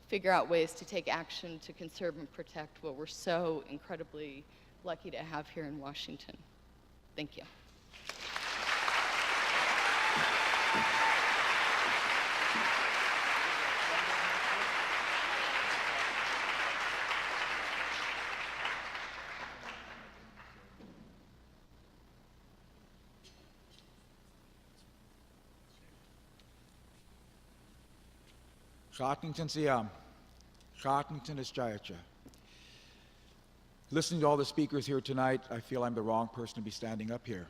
figure out ways to take action to conserve and protect what we're so incredibly lucky to have here in Washington. Thank you. Shartington Siam, Shartington Ischayachah. Listening to all the speakers here tonight, I feel I'm the wrong person to be standing up here.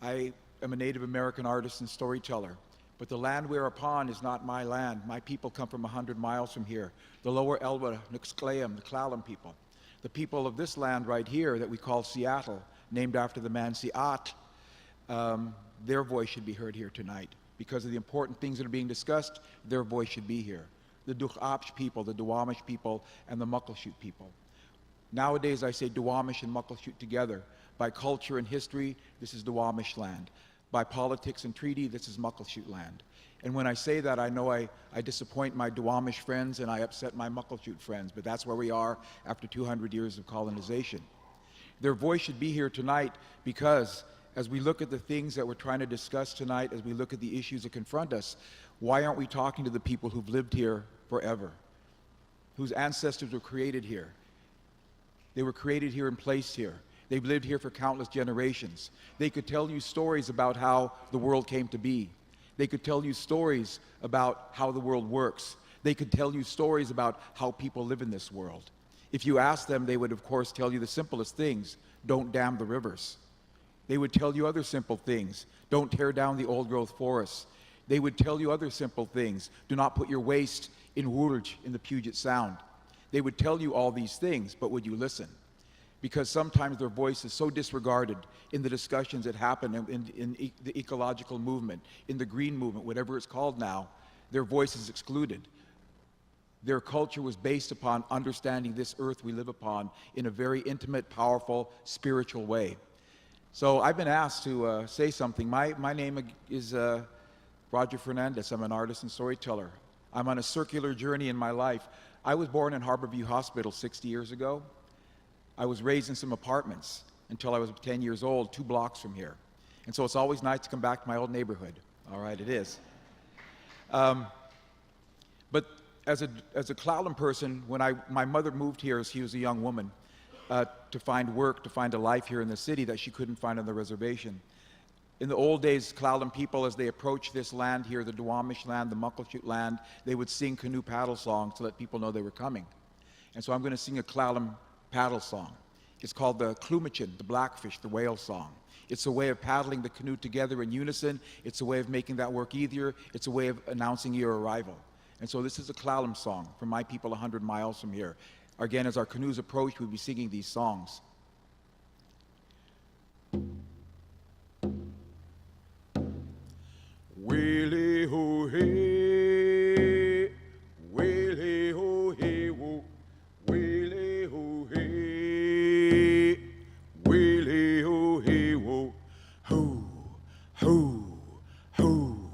I am a Native American artist and storyteller, but the land we're upon is not my land. My people come from 100 miles from here. The Lower Elwha, Nuxcleum, the Clallam people. The people of this land right here that we call Seattle, named after the man Siat, their voice should be heard here tonight. Because of the important things that are being discussed, their voice should be here. The Dukhapsh people, the Duwamish people, and the Muckleshoot people. Nowadays, I say Duwamish and Muckleshoot together. By culture and history, this is Duwamish land. By politics and treaty, this is Muckleshoot land. And when I say that, I know I disappoint my Duwamish friends and I upset my Muckleshoot friends, but that's where we are after 200 years of colonization. Their voice should be here tonight because as we look at the things that we're trying to discuss tonight, as we look at the issues that confront us, why aren't we talking to the people who've lived here forever, whose ancestors were created here? They were created here and placed here. They've lived here for countless generations. They could tell you stories about how the world came to be. They could tell you stories about how the world works. They could tell you stories about how people live in this world. If you asked them, they would, of course, tell you the simplest things. Don't dam the rivers. They would tell you other simple things. Don't tear down the old-growth forests. They would tell you other simple things. Do not put your waste in Woolwich in the Puget Sound. They would tell you all these things, but would you listen? Because sometimes their voice is so disregarded in the discussions that happen in the ecological movement, in the green movement, whatever it's called now, their voice is excluded. Their culture was based upon understanding this earth we live upon in a very intimate, powerful, spiritual way. So I've been asked to say something. My name is Roger Fernandez. I'm an artist and storyteller. I'm on a circular journey in my life. I was born in Harborview Hospital 60 years ago. I was raised in some apartments until I was 10 years old, 2 blocks from here. And so it's always nice to come back to my old neighborhood. All right, it is. But as a Clallam person, when my mother moved here as she was a young woman, to find work, to find a life here in the city that she couldn't find on the reservation. In the old days, Clallam people, as they approached this land here, the Duwamish land, the Muckleshoot land, they would sing canoe paddle songs to let people know they were coming. And so I'm going to sing a Clallam paddle song. It's called the Klumachin, the blackfish, the whale song. It's a way of paddling the canoe together in unison. It's a way of making that work easier. It's a way of announcing your arrival. And so this is a Clallam song from my people 100 miles from here. Again, as our canoes approach, we'll be singing these songs. Wele ho hey, wele ho hey wo, wele ho hey, wele ho hey wo, ho, ho, ho,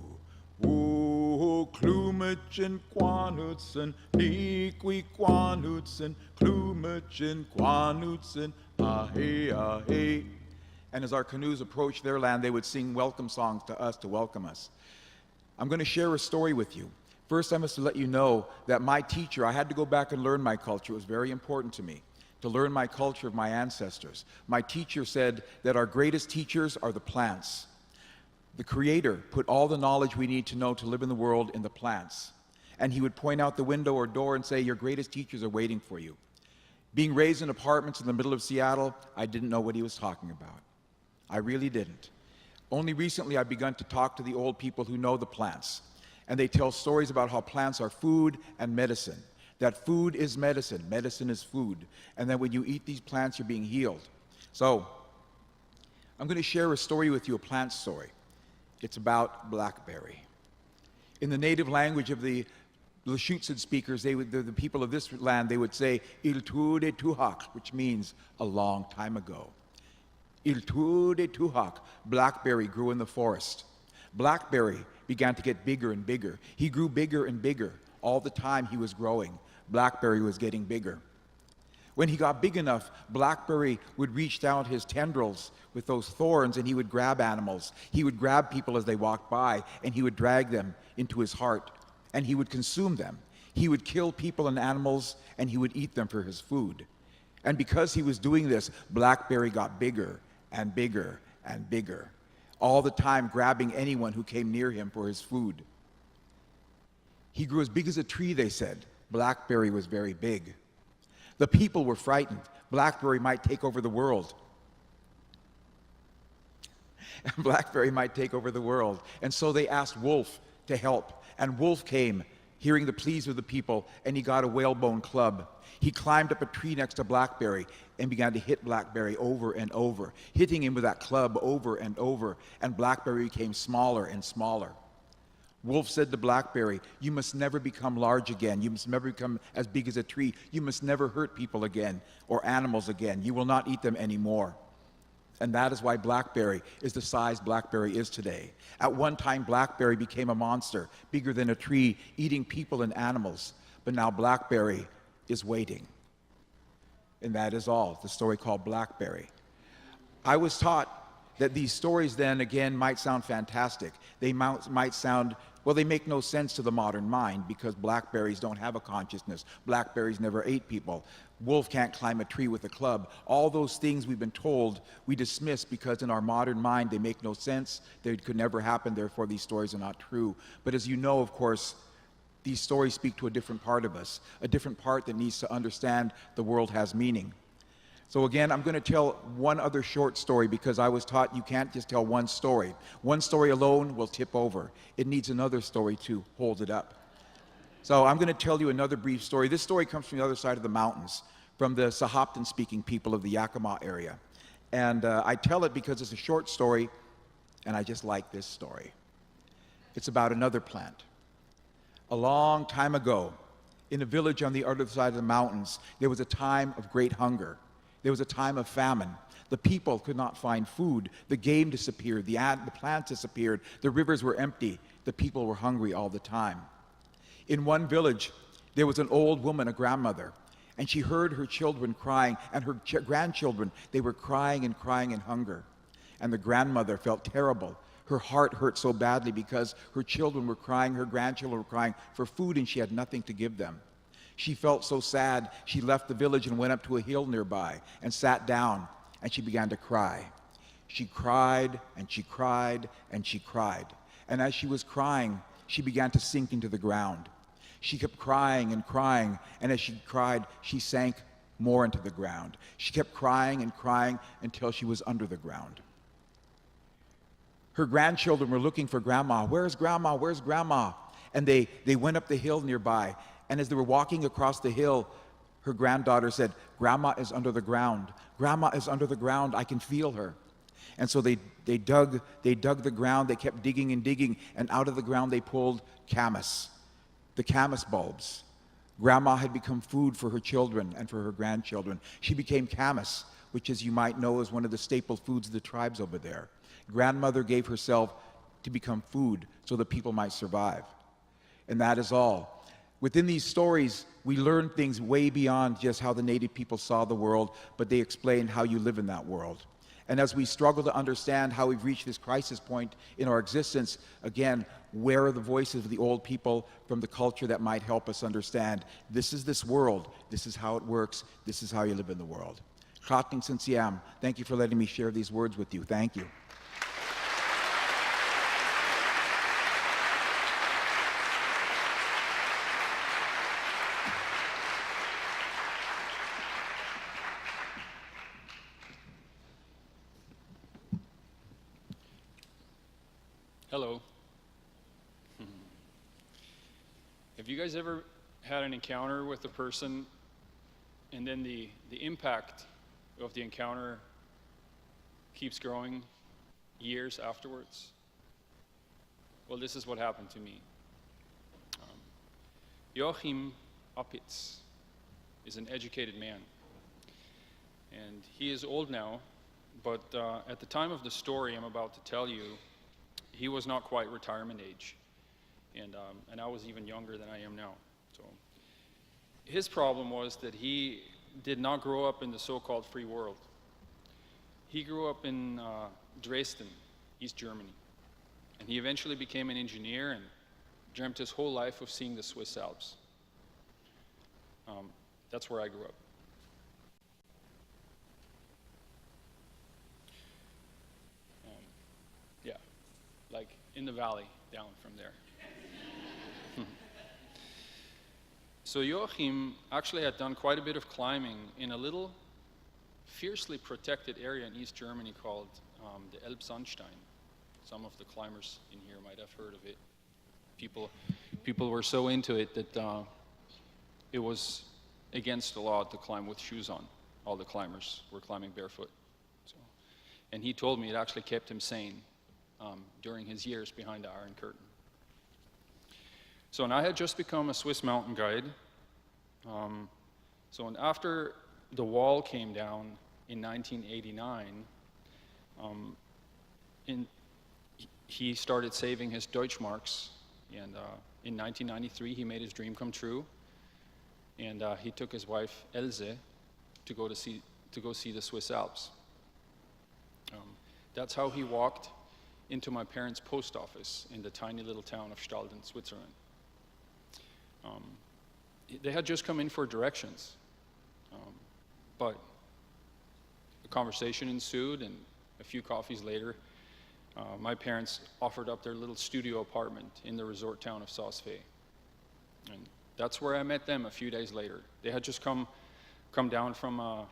wo klumach Klumachin, Quanutzen, Niqui Quanutzen, Klumachin, Quanutzen, ahe, ahe. And as our canoes approached their land, they would sing welcome songs to us to welcome us. I'm going to share a story with you. First, I must let you know that my teacher, I had to go back and learn my culture. It was very important to me to learn my culture of my ancestors. My teacher said that our greatest teachers are the plants. The Creator put all the knowledge we need to know to live in the world in the plants. And he would point out the window or door and say, your greatest teachers are waiting for you. Being raised in apartments in the middle of Seattle, I didn't know what he was talking about. I really didn't. Only recently I've begun to talk to the old people who know the plants. And they tell stories about how plants are food and medicine. That food is medicine, medicine is food. And that when you eat these plants, you're being healed. So, I'm going to share a story with you, a plant story. It's about blackberry. In the native language of the Lushootsen speakers, the people of this land, they would say, Il tude tuhak, which means a long time ago. Il tude tuhak, blackberry grew in the forest. Blackberry began to get bigger and bigger. He grew bigger and bigger. All the time he was growing, blackberry was getting bigger. When he got big enough, blackberry would reach down his tendrils with those thorns and he would grab animals. He would grab people as they walked by and he would drag them into his heart and he would consume them. He would kill people and animals and he would eat them for his food. And because he was doing this, blackberry got bigger and bigger and bigger, all the time grabbing anyone who came near him for his food. He grew as big as a tree, they said. Blackberry was very big. The people were frightened. Blackberry might take over the world. Blackberry might take over the world. And so they asked Wolf to help. And Wolf came, hearing the pleas of the people, and he got a whalebone club. He climbed up a tree next to Blackberry and began to hit Blackberry over and over, hitting him with that club over and over, and Blackberry became smaller and smaller. Wolf said to Blackberry, you must never become large again. You must never become as big as a tree. You must never hurt people again or animals again. You will not eat them anymore. And that is why Blackberry is the size Blackberry is today. At one time, Blackberry became a monster, bigger than a tree, eating people and animals. But now Blackberry is waiting. And that is all, the story called Blackberry. I was taught that these stories then, again, might sound fantastic. They might sound, well, they make no sense to the modern mind because blackberries don't have a consciousness. Blackberries never ate people. Wolf can't climb a tree with a club. All those things we've been told, we dismiss because in our modern mind they make no sense. They could never happen, therefore these stories are not true. But as you know, of course, these stories speak to a different part of us, a different part that needs to understand the world has meaning. So again, I'm going to tell one other short story because I was taught you can't just tell one story. One story alone will tip over. It needs another story to hold it up. So I'm going to tell you another brief story. This story comes from the other side of the mountains, from the Sahaptin-speaking people of the Yakima area. And I tell it because it's a short story, and I just like this story. It's about another plant. A long time ago, in a village on the other side of the mountains, there was a time of great hunger. There was a time of famine. The people could not find food. The game disappeared. The plants disappeared. The rivers were empty. The people were hungry all the time. In one village, there was an old woman, a grandmother, and she heard her children crying, and her grandchildren, they were crying and crying in hunger. And the grandmother felt terrible. Her heart hurt so badly because her children were crying, her grandchildren were crying for food, and she had nothing to give them. She felt so sad, she left the village and went up to a hill nearby and sat down, and she began to cry. She cried, and she cried, and she cried. And as she was crying, she began to sink into the ground. She kept crying and crying, and as she cried, she sank more into the ground. She kept crying and crying until she was under the ground. Her grandchildren were looking for Grandma. Where's Grandma? Where's Grandma? And they went up the hill nearby. And as they were walking across the hill, her granddaughter said, Grandma is under the ground. Grandma is under the ground. I can feel her. And so they dug the ground. They kept digging and digging. And out of the ground they pulled camas, the camas bulbs. Grandma had become food for her children and for her grandchildren. She became camas, which, as you might know, is one of the staple foods of the tribes over there. Grandmother gave herself to become food so the people might survive. and that is all. Within these stories, we learn things way beyond just how the native people saw the world, but they explain how you live in that world. And as we struggle to understand how we've reached this crisis point in our existence, again, where are the voices of the old people from the culture that might help us understand this is this world, this is how it works, this is how you live in the world. Kratning Sinsiam, thank you for letting me share these words with you. Thank you. Hello. Have you guys ever had an encounter with a person and then the impact of the encounter keeps growing years afterwards? Well, this is what happened to me. Joachim Appitz is an educated man, and he is old now, but at the time of the story I'm about to tell you, he was not quite retirement age, and I was even younger than I am now. So his problem was that he did not grow up in the so-called free world. He grew up in Dresden, East Germany, and he eventually became an engineer and dreamt his whole life of seeing the Swiss Alps. That's where I grew up. Yeah, like in the valley down from there. So Joachim actually had done quite a bit of climbing in a little fiercely protected area in East Germany called the Elbsandstein. Some of the climbers in here might have heard of it. People were so into it that it was against the law to climb with shoes on. All the climbers were climbing barefoot. So, and he told me it actually kept him sane during his years behind the Iron Curtain. So, and I had just become a Swiss mountain guide. And after the wall came down in 1989, he started saving his Deutschmarks, and in 1993 he made his dream come true, and he took his wife Else to go see the Swiss Alps. That's how he walked into my parents' post office in the tiny little town of Stalden, Switzerland. They had just come in for directions, but a conversation ensued, and a few coffees later, my parents offered up their little studio apartment in the resort town of Saas-Fee. And that's where I met them a few days later. They had just come down from a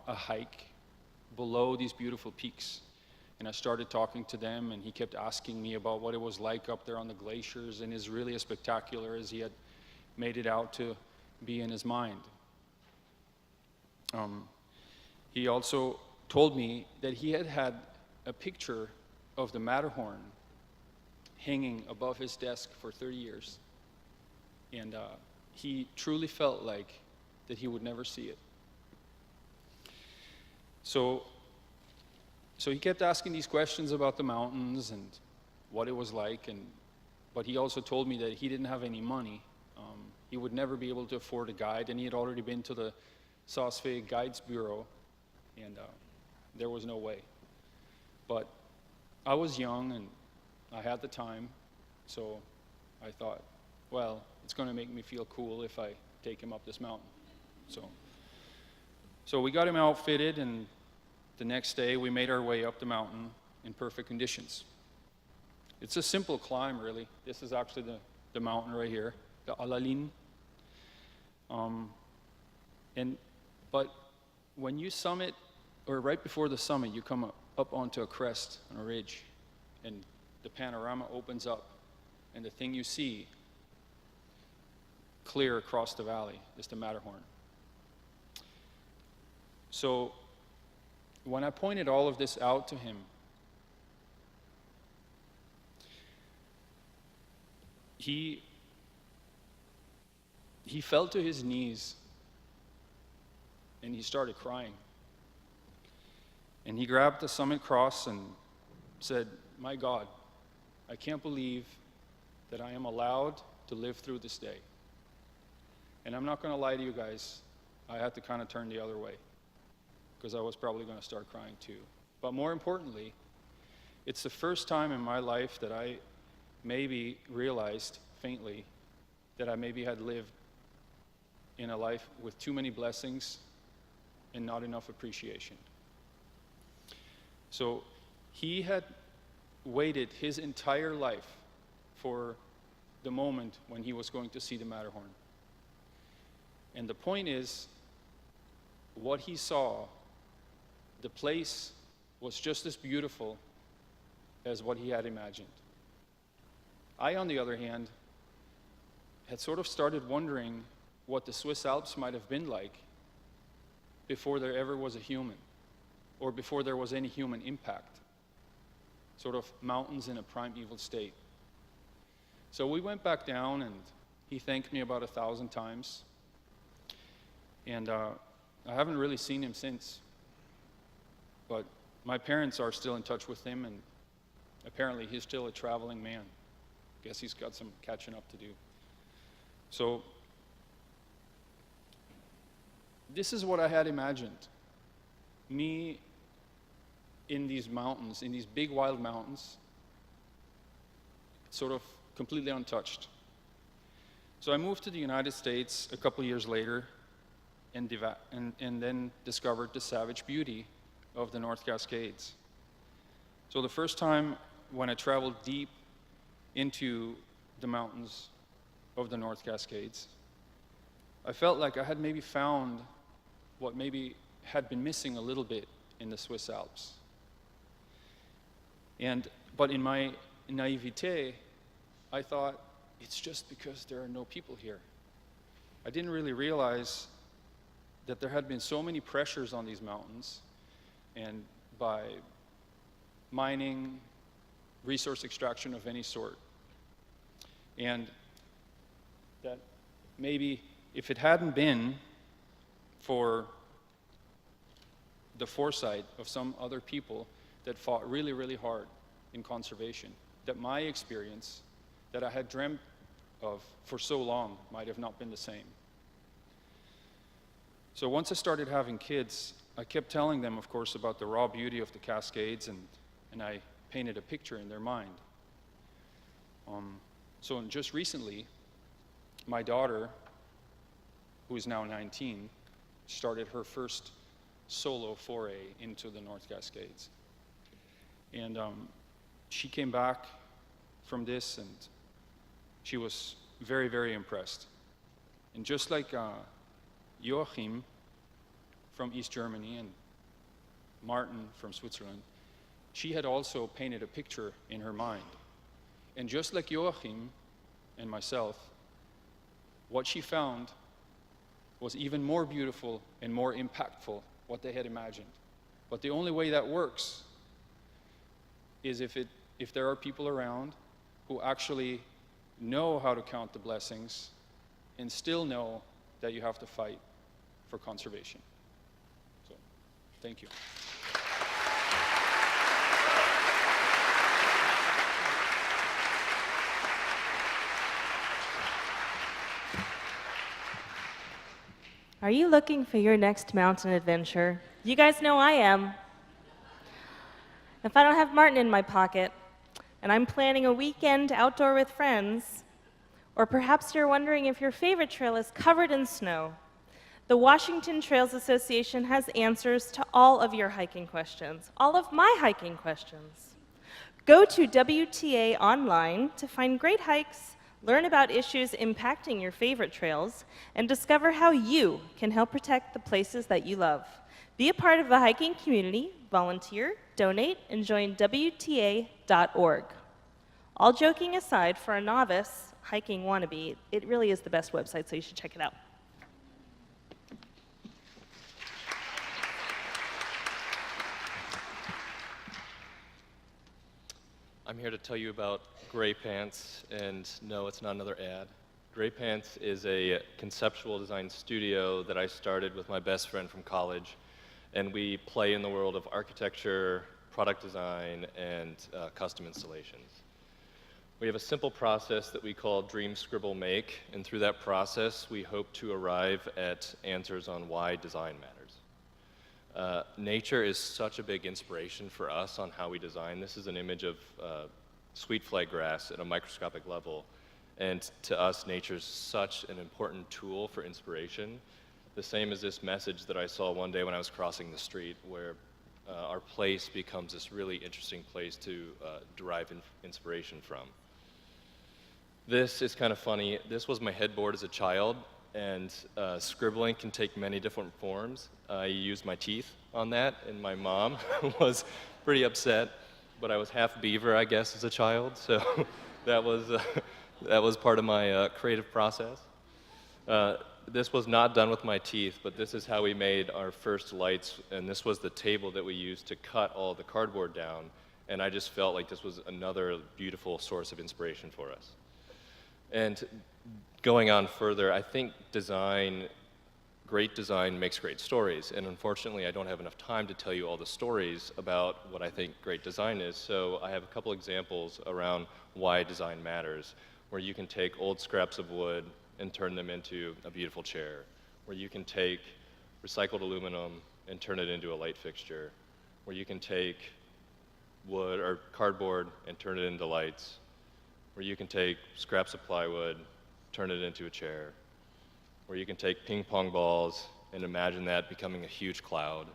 hike below these beautiful peaks. And I started talking to them, and he kept asking me about what it was like up there on the glaciers, and is really as spectacular as he had made it out to be in his mind. He also told me that he had a picture of the Matterhorn hanging above his desk for 30 years. And he truly felt like that he would never see it. So he kept asking these questions about the mountains and what it was like, but he also told me that he didn't have any money. He would never be able to afford a guide, and he had already been to the Saas-Fee Guides Bureau, and there was no way. But I was young, and I had the time, so I thought, well, it's going to make me feel cool if I take him up this mountain. So we got him outfitted, and the next day we made our way up the mountain in perfect conditions. It's a simple climb, really. This is actually the mountain right here, the Alalin. But when you summit, or right before the summit, you come up onto a crest on a ridge, and the panorama opens up, and the thing you see clear across the valley is the Matterhorn. So when I pointed all of this out to him, he fell to his knees and he started crying. And he grabbed the summit cross and said, "My God, I can't believe that I am allowed to live through this day. And I'm not going to lie to you guys, I had to kind of turn the other way, because I was probably going to start crying too. But more importantly, it's the first time in my life that I maybe realized faintly that I maybe had lived in a life with too many blessings and not enough appreciation. So he had waited his entire life for the moment when he was going to see the Matterhorn. And the point is, what he saw, the place was just as beautiful as what he had imagined. I, on the other hand, had sort of started wondering what the Swiss Alps might have been like before there ever was a human, or before there was any human impact. Sort of mountains in a primeval state. So we went back down, and he thanked me about 1,000 times. And I haven't really seen him since. But my parents are still in touch with him, and apparently he's still a traveling man. Guess he's got some catching up to do. So this is what I had imagined. Me in these mountains, in these big wild mountains, sort of completely untouched. So I moved to the United States a couple years later and then discovered the savage beauty of the North Cascades. So the first time when I traveled deep into the mountains of the North Cascades, I felt like I had maybe found what maybe had been missing a little bit in the Swiss Alps. But in my naivete, I thought, it's just because there are no people here. I didn't really realize that there had been so many pressures on these mountains, and by mining, resource extraction of any sort. And that maybe if it hadn't been for the foresight of some other people that fought really, really hard in conservation, that my experience that I had dreamt of for so long might have not been the same. So once I started having kids, I kept telling them, of course, about the raw beauty of the Cascades, and I painted a picture in their mind. So just recently, my daughter, who is now 19, started her first solo foray into the North Cascades. And she came back from this, and she was very, very impressed. And just like Joachim from East Germany and Martin from Switzerland, she had also painted a picture in her mind. And just like Joachim and myself, what she found was even more beautiful and more impactful what they had imagined. But the only way that works is if there are people around who actually know how to count the blessings and still know that you have to fight for conservation. So, thank you. Are you looking for your next mountain adventure? You guys know I am. If I don't have Martin in my pocket, and I'm planning a weekend outdoor with friends, or perhaps you're wondering if your favorite trail is covered in snow, the Washington Trails Association has answers to all of your hiking questions, all of my hiking questions. Go to WTA online to find great hikes, learn about issues impacting your favorite trails, and discover how you can help protect the places that you love. Be a part of the hiking community, volunteer, donate, and join WTA.org. All joking aside, for a novice hiking wannabe, it really is the best website, so you should check it out. I'm here to tell you about Gray Pants, and no, it's not another ad. Gray Pants is a conceptual design studio that I started with my best friend from college, and we play in the world of architecture, product design, and custom installations. We have a simple process that we call Dream, Scribble, Make, and through that process, we hope to arrive at answers on why design matters. Nature is such a big inspiration for us on how we design. This is an image of sweet flag grass at a microscopic level, and to us, nature is such an important tool for inspiration. The same as this message that I saw one day when I was crossing the street, where our place becomes this really interesting place to derive inspiration from. This is kind of funny. This was my headboard as a child, and scribbling can take many different forms. I used my teeth on that, and my mom was pretty upset, but I was half beaver, I guess, as a child, so that was part of my creative process. This was not done with my teeth, but this is how we made our first lights, and this was the table that we used to cut all the cardboard down, and I just felt like this was another beautiful source of inspiration for us. And going on further, I think great design makes great stories, and unfortunately I don't have enough time to tell you all the stories about what I think great design is, so I have a couple examples around why design matters, where you can take old scraps of wood and turn them into a beautiful chair, where you can take recycled aluminum and turn it into a light fixture, where you can take wood or cardboard and turn it into lights, where you can take scraps of plywood, turn it into a chair, where you can take ping pong balls and imagine that becoming a huge cloud,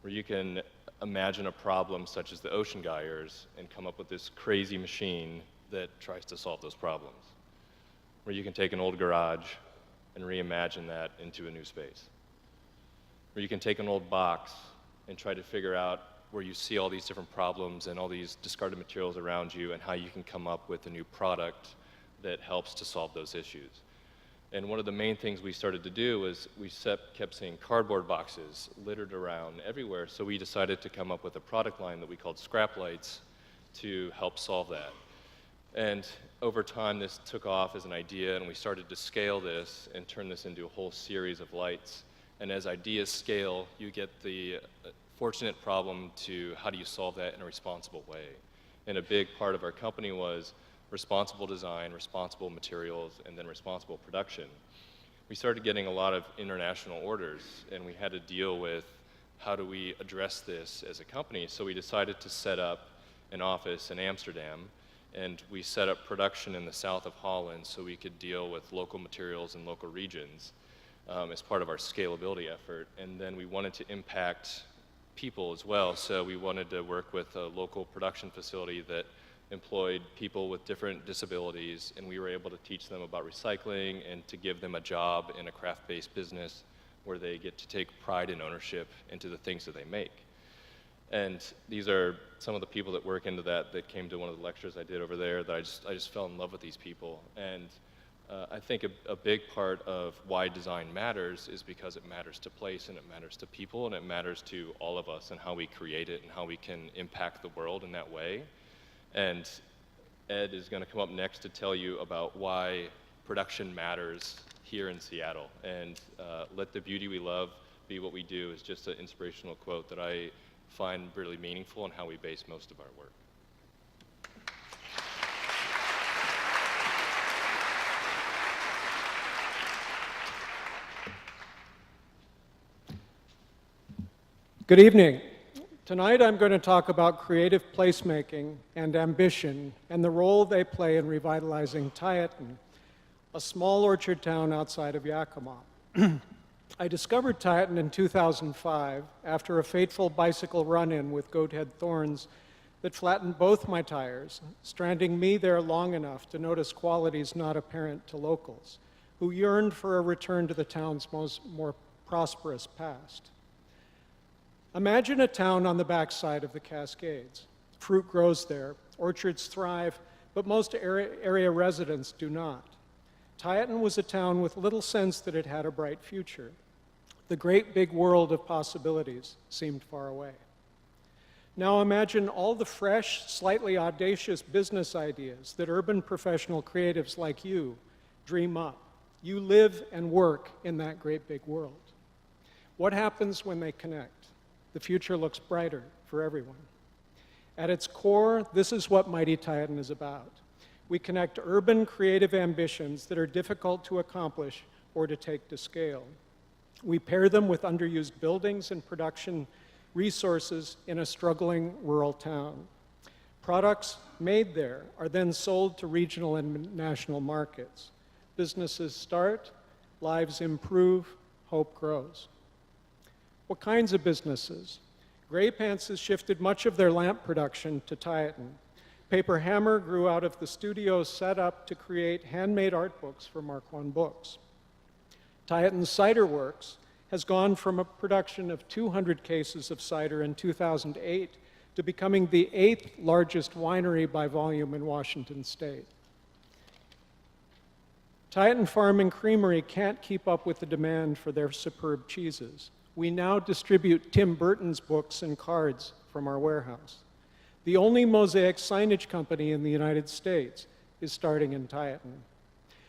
where you can imagine a problem such as the ocean gyres and come up with this crazy machine that tries to solve those problems, where you can take an old garage and reimagine that into a new space, where you can take an old box and try to figure out where you see all these different problems and all these discarded materials around you and how you can come up with a new product that helps to solve those issues. And one of the main things we started to do was we kept seeing cardboard boxes littered around everywhere, so we decided to come up with a product line that we called Scrap Lights to help solve that. And over time, this took off as an idea, and we started to scale this and turn this into a whole series of lights. And as ideas scale, you get the fortunate problem to how do you solve that in a responsible way. And a big part of our company was responsible design, responsible materials, and then responsible production. We started getting a lot of international orders, and we had to deal with how do we address this as a company. So we decided to set up an office in Amsterdam, and we set up production in the south of Holland so we could deal with local materials in local regions as part of our scalability effort. And then we wanted to impact people as well, so we wanted to work with a local production facility that employed people with different disabilities, and we were able to teach them about recycling and to give them a job in a craft-based business where they get to take pride and ownership into the things that they make. And these are some of the people that work into that came to one of the lectures I did over there, that I just fell in love with these people. And I think a big part of why design matters is because it matters to place, and it matters to people, and it matters to all of us and how we create it and how we can impact the world in that way. And Ed is going to come up next to tell you about why production matters here in Seattle. And let the beauty we love be what we do is just an inspirational quote that I find really meaningful in how we base most of our work. Good evening. Tonight I'm going to talk about creative placemaking and ambition and the role they play in revitalizing Tieton, a small orchard town outside of Yakima. I discovered Tieton in 2005 after a fateful bicycle run-in with goathead thorns that flattened both my tires, stranding me there long enough to notice qualities not apparent to locals, who yearned for a return to the town's more prosperous past. Imagine a town on the backside of the Cascades. Fruit grows there, orchards thrive, but most area residents do not. Tieton was a town with little sense that it had a bright future. The great big world of possibilities seemed far away. Now imagine all the fresh, slightly audacious business ideas that urban professional creatives like you dream up. You live and work in that great big world. What happens when they connect? The future looks brighter for everyone. At its core, this is what Mighty Tieton is about. We connect urban creative ambitions that are difficult to accomplish or to take to scale. We pair them with underused buildings and production resources in a struggling rural town. Products made there are then sold to regional and national markets. Businesses start, lives improve, hope grows. What kinds of businesses? Gray Pants has shifted much of their lamp production to Tieton. Paper Hammer grew out of the studio set up to create handmade art books for Mark I Books. Tieton Cider Works has gone from a production of 200 cases of cider in 2008 to becoming the 8th largest winery by volume in Washington state. Tieton Farm and Creamery can't keep up with the demand for their superb cheeses. We now distribute Tim Burton's books and cards from our warehouse. The only mosaic signage company in the United States is starting in Tieton.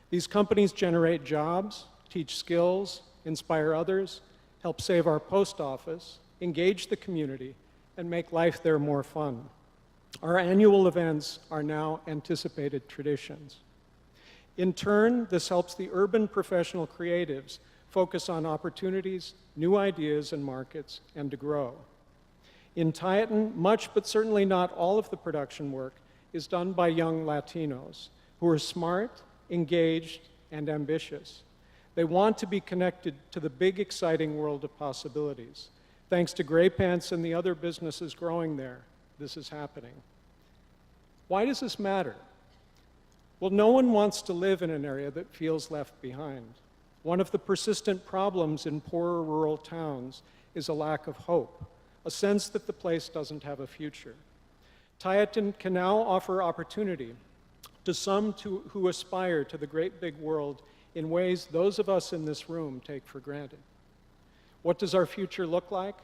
These companies generate jobs, teach skills, inspire others, help save our post office, engage the community, and make life there more fun. Our annual events are now anticipated traditions. In turn, this helps the urban professional creatives focus on opportunities, new ideas and markets, and to grow. In Tieton, much but certainly not all of the production work is done by young Latinos who are smart, engaged, and ambitious. They want to be connected to the big, exciting world of possibilities. Thanks to Gray Pants and the other businesses growing there, this is happening. Why does this matter? Well, no one wants to live in an area that feels left behind. One of the persistent problems in poorer rural towns is a lack of hope, a sense that the place doesn't have a future. Tieton can now offer opportunity to some who aspire to the great big world in ways those of us in this room take for granted. What does our future look like?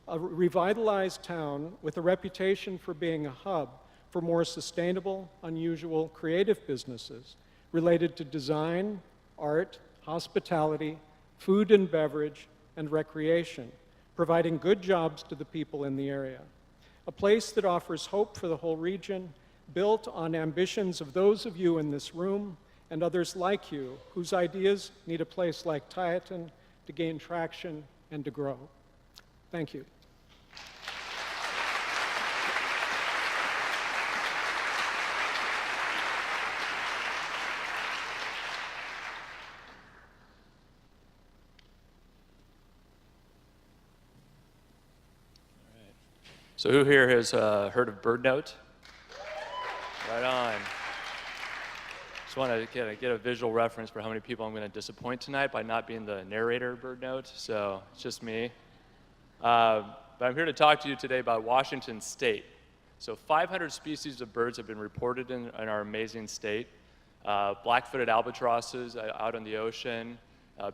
A revitalized town with a reputation for being a hub for more sustainable, unusual, creative businesses related to design, art, hospitality, food and beverage, and recreation, providing good jobs to the people in the area. A place that offers hope for the whole region, built on ambitions of those of you in this room and others like you whose ideas need a place like Tieton to gain traction and to grow. Thank you. So who here has heard of BirdNote? Right on. Just want to get a visual reference for how many people I'm going to disappoint tonight by not being the narrator of BirdNote, so it's just me. But I'm here to talk to you today about Washington State. So 500 species of birds have been reported in our amazing state. Black-footed albatrosses out in the ocean,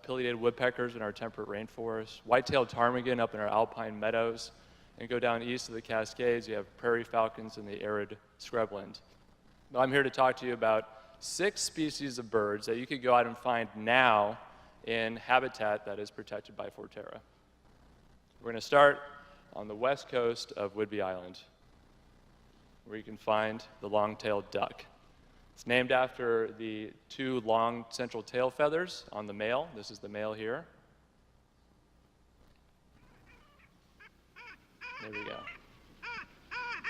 pileated woodpeckers in our temperate rainforest, white-tailed ptarmigan up in our alpine meadows, and go down east of the Cascades, you have prairie falcons in the arid scrubland. But I'm here to talk to you about 6 species of birds that you could go out and find now in habitat that is protected by Forterra. We're going to start on the west coast of Whidbey Island, where you can find the long-tailed duck. It's named after the 2 long central tail feathers on the male. This is the male here. There we go.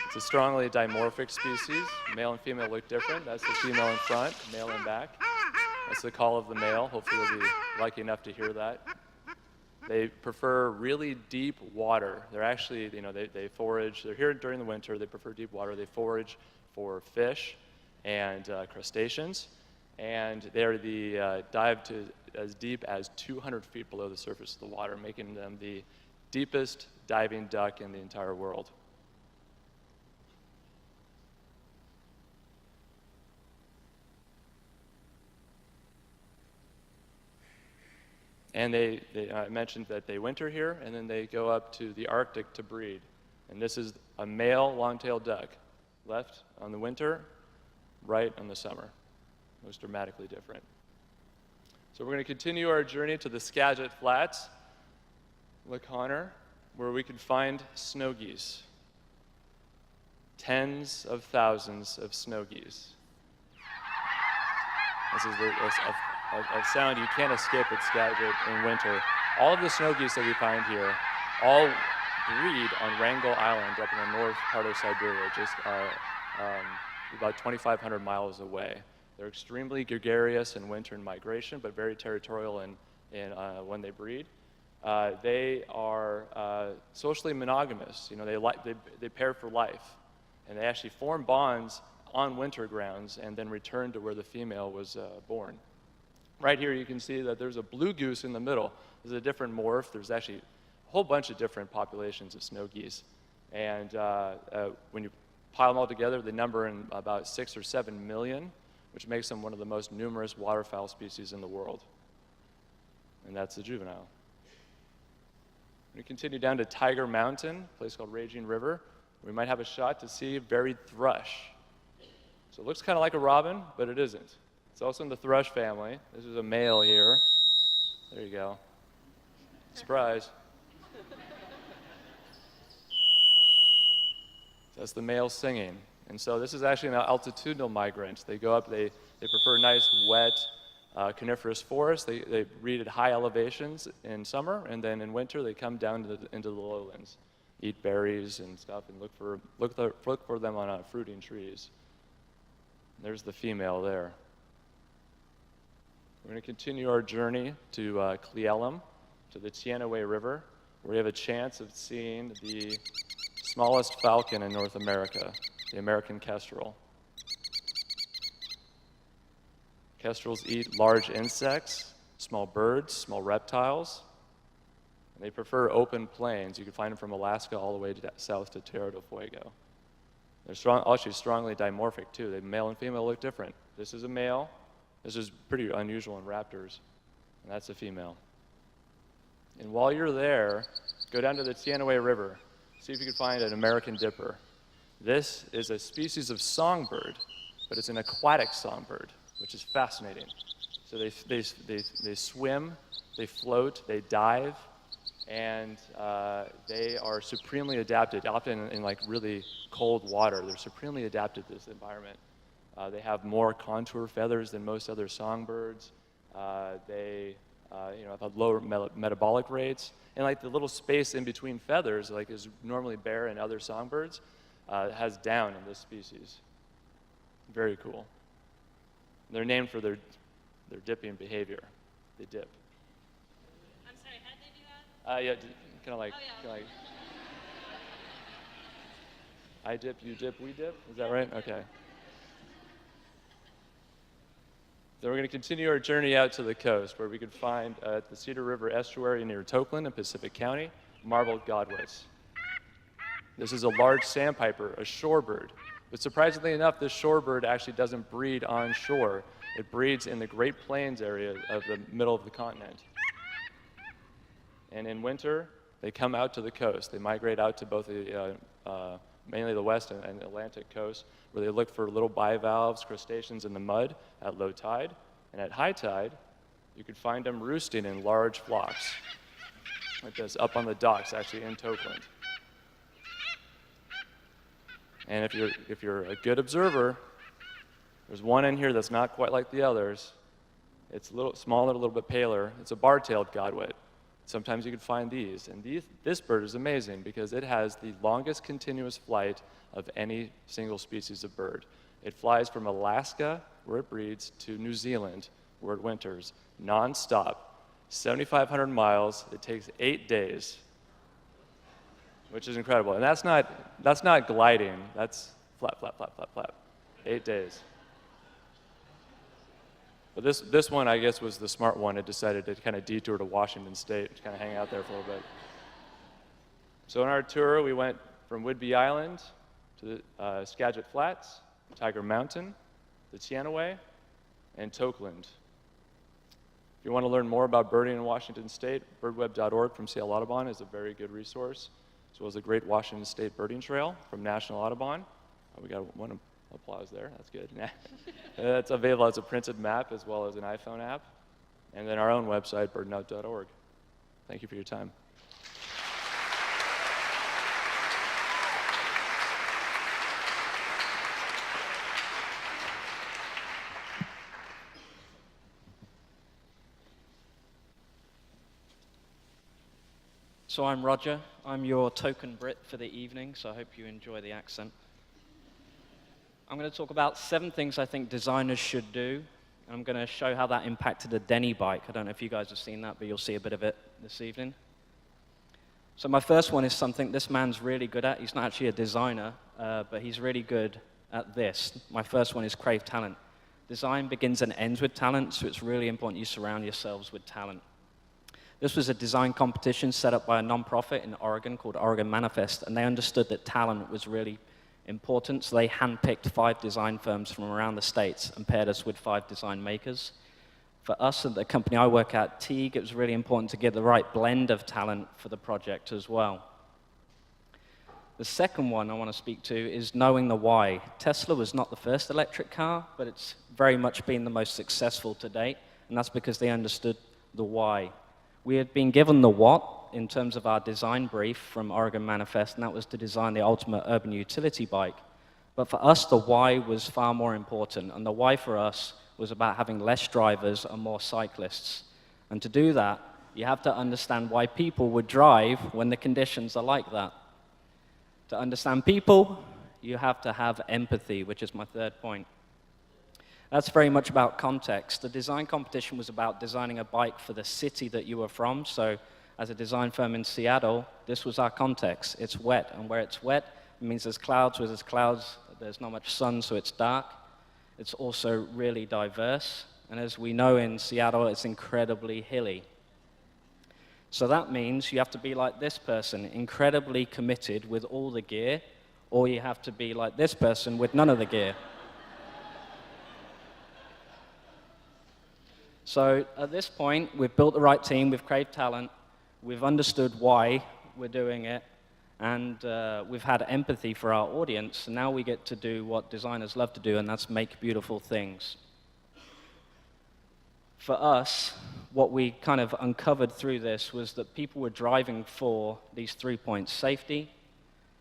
It's a strongly dimorphic species. Male and female look different. That's the female in front, male in back. That's the call of the male. Hopefully you'll be lucky enough to hear that. They prefer really deep water. They're actually, they forage. They're here during the winter. They prefer deep water. They forage for fish and crustaceans. And they're dive to as deep as 200 feet below the surface of the water, making them the deepest diving duck in the entire world. And I mentioned that they winter here, and then they go up to the Arctic to breed. And this is a male long-tailed duck, left on the winter, right on the summer. Most dramatically different. So we're going to continue our journey to the Skagit Flats, LaConner, where we can find snow geese. Tens of thousands of snow geese. This is a sound you can't escape at Skagit in winter. All of the snow geese that we find here all breed on Wrangel Island up in the north part of Siberia, just about 2,500 miles away. They're extremely gregarious in winter and migration, but very territorial when they breed. They are socially monogamous. You know, they pair for life, and they actually form bonds on winter grounds and then return to where the female was born. Right here you can see that there's a blue goose in the middle. There's a different morph. There's actually a whole bunch of different populations of snow geese. And when you pile them all together, they number in about 6 or 7 million, which makes them one of the most numerous waterfowl species in the world. And that's the juvenile. We continue down to Tiger Mountain, a place called Raging River. We might have a shot to see varied thrush. So it looks kind of like a robin, but it isn't. It's also in the thrush family. This is a male here. There you go. Surprise. That's the male singing. And so this is actually an altitudinal migrant. They go up, they prefer nice, wet, coniferous forests. They breed at high elevations in summer, and then in winter they come down into the lowlands, eat berries and stuff, and look for them on fruiting trees. There's the female there. We're going to continue our journey to Cle-Elum, to the Tianaway River, where we have a chance of seeing the smallest falcon in North America, the American kestrel. Kestrels eat large insects, small birds, small reptiles, and they prefer open plains. You can find them from Alaska all the way south to Tierra del Fuego. They're actually strongly dimorphic too. The male and female look different. This is a male. This is pretty unusual in raptors, and that's a female. And while you're there, go down to the Tianaway River. See if you can find an American dipper. This is a species of songbird, but it's an aquatic songbird, which is fascinating. So they swim, they float, they dive, and they are supremely adapted, often in like really cold water. They're supremely adapted to this environment. They have more contour feathers than most other songbirds. They have lower metabolic rates, and like the little space in between feathers, like is normally bare in other songbirds, has down in this species. Very cool. They're named for their dipping behavior. They dip. I'm sorry, how did they do that? Yeah, kind of like, I dip, you dip, we dip. Is that right? Okay. Then we're going to continue our journey out to the coast, where we could find at the Cedar River estuary near Tokeland in Pacific County, marbled godwits. This is a large sandpiper, a shorebird. But surprisingly enough, this shorebird actually doesn't breed on shore. It breeds in the Great Plains area of the middle of the continent. And in winter, they come out to the coast. They migrate out to both the, mainly the west and Atlantic coast, where they look for little bivalves, crustaceans in the mud at low tide. And at high tide, you could find them roosting in large flocks, like this, up on the docks, actually in Tokeland. And if you're a good observer, there's one in here that's not quite like the others. It's a little smaller, a little bit paler. It's a bar-tailed godwit. Sometimes you can find these. And this bird is amazing because it has the longest continuous flight of any single species of bird. It flies from Alaska, where it breeds, to New Zealand, where it winters, non-stop, 7,500 miles. It takes 8 days, which is incredible. And that's not gliding. That's flap, flap, flap, flap, flap. 8 days. But this one, I guess, was the smart one. It decided to kind of detour to Washington State, to kind of hang out there for a little bit. So on our tour, we went from Whidbey Island to the Skagit Flats, Tiger Mountain, the Tianaway, and Tokeland. If you want to learn more about birding in Washington State, birdweb.org from Seattle Audubon is a very good resource, as well as the Great Washington State Birding Trail from National Audubon. We got one applause there. That's good. It's available as a printed map as well as an iPhone app. And then our own website, birdnote.org. Thank you for your time. So I'm Roger. I'm your token Brit for the evening, so I hope you enjoy the accent. I'm going to talk about 7 things I think designers should do. I'm going to show how that impacted a Denny bike. I don't know if you guys have seen that, but you'll see a bit of it this evening. So my first one is something this man's really good at. He's not actually a designer, but he's really good at this. My first one is crave talent. Design begins and ends with talent, so it's really important you surround yourselves with talent. This was a design competition set up by a nonprofit in Oregon called Oregon Manifest, and they understood that talent was really important, so they handpicked 5 design firms from around the States and paired us with 5 design makers. For us at the company I work at, Teague, it was really important to get the right blend of talent for the project as well. The second one I want to speak to is knowing the why. Tesla was not the first electric car, but it's very much been the most successful to date, and that's because they understood the why. We had been given the what in terms of our design brief from Oregon Manifest, and that was to design the ultimate urban utility bike. But for us, the why was far more important, and the why for us was about having less drivers and more cyclists. And to do that, you have to understand why people would drive when the conditions are like that. To understand people, you have to have empathy, which is my third point. That's very much about context. The design competition was about designing a bike for the city that you were from. So as a design firm in Seattle, this was our context. It's wet, and where it's wet, it means there's clouds. Where there's clouds, there's not much sun, so it's dark. It's also really diverse. And as we know in Seattle, it's incredibly hilly. So that means you have to be like this person, incredibly committed with all the gear, or you have to be like this person with none of the gear. So at this point, we've built the right team, we've craved talent, we've understood why we're doing it, and we've had empathy for our audience, and now we get to do what designers love to do, and that's make beautiful things. For us, what we kind of uncovered through this was that people were driving for these 3 points: safety,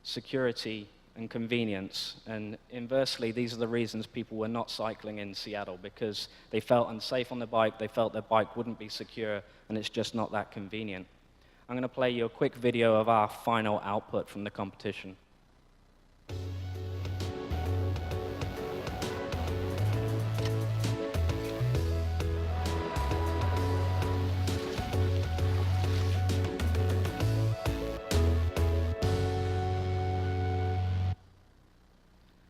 security, and convenience. And inversely, these are the reasons people were not cycling in Seattle, because they felt unsafe on their bike, they felt their bike wouldn't be secure, and it's just not that convenient. I'm going to play you a quick video of our final output from the competition.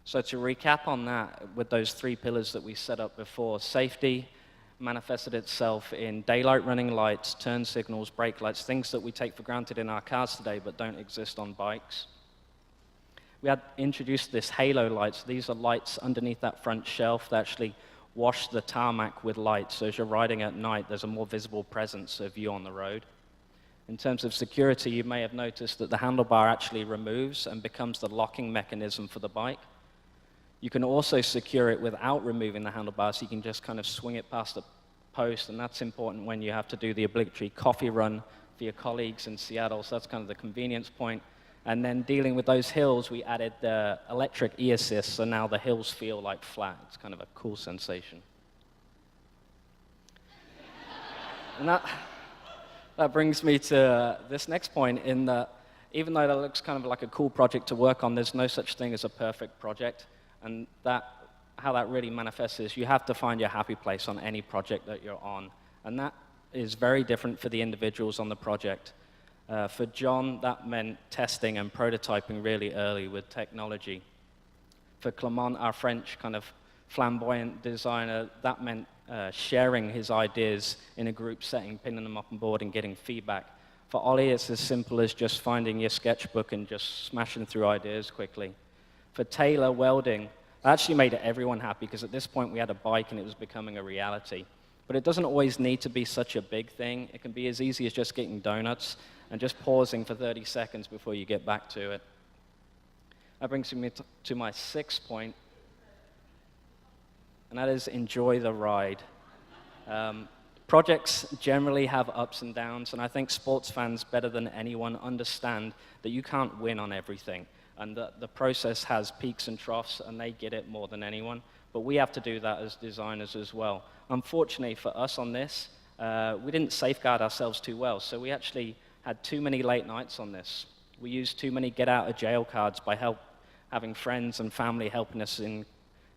So to recap on that, with those 3 pillars that we set up before, safety manifested itself in daylight running lights, turn signals, brake lights, things that we take for granted in our cars today but don't exist on bikes. We had introduced this halo lights. These are lights underneath that front shelf that actually wash the tarmac with light. So as you're riding at night, there's a more visible presence of you on the road. In terms of security, you may have noticed that the handlebar actually removes and becomes the locking mechanism for the bike. You can also secure it without removing the handlebar, so you can just kind of swing it past a post, and that's important when you have to do the obligatory coffee run for your colleagues in Seattle, so that's kind of the convenience point. And then dealing with those hills, we added the electric e-assist, so now the hills feel like flat. It's kind of a cool sensation. And that brings me to this next point, in that even though that looks kind of like a cool project to work on, there's no such thing as a perfect project. And how that really manifests is you have to find your happy place on any project that you're on. And that is very different for the individuals on the project. For John, that meant testing and prototyping really early with technology. For Clement, our French kind of flamboyant designer, that meant sharing his ideas in a group setting, pinning them up on board and getting feedback. For Ollie, it's as simple as just finding your sketchbook and just smashing through ideas quickly. For Taylor, welding, that actually made everyone happy, because at this point we had a bike and it was becoming a reality. But it doesn't always need to be such a big thing. It can be as easy as just getting donuts and just pausing for 30 seconds before you get back to it. That brings me to my 6th point, and that is enjoy the ride. Projects generally have ups and downs, and I think sports fans better than anyone understand that you can't win on everything. And the process has peaks and troughs, and they get it more than anyone. But we have to do that as designers as well. Unfortunately for us on this, we didn't safeguard ourselves too well. So we actually had too many late nights on this. We used too many get out of jail cards by having friends and family helping us in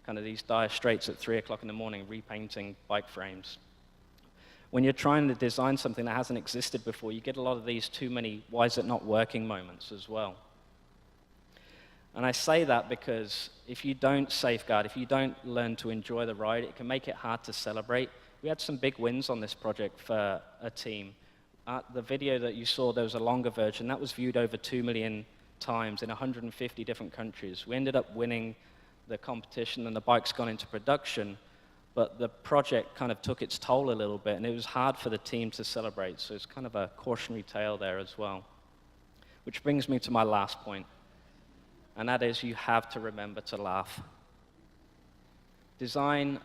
kind of these dire straits at 3 o'clock in the morning, repainting bike frames. When you're trying to design something that hasn't existed before, you get a lot of these too many why is it not working moments as well. And I say that because if you don't safeguard, if you don't learn to enjoy the ride, it can make it hard to celebrate. We had some big wins on this project for a team. The video that you saw, there was a longer version. That was viewed over 2 million times in 150 different countries. We ended up winning the competition, and the bike's gone into production. But the project kind of took its toll a little bit, and it was hard for the team to celebrate. So it's kind of a cautionary tale there as well. Which brings me to my last point, and that is you have to remember to laugh. Design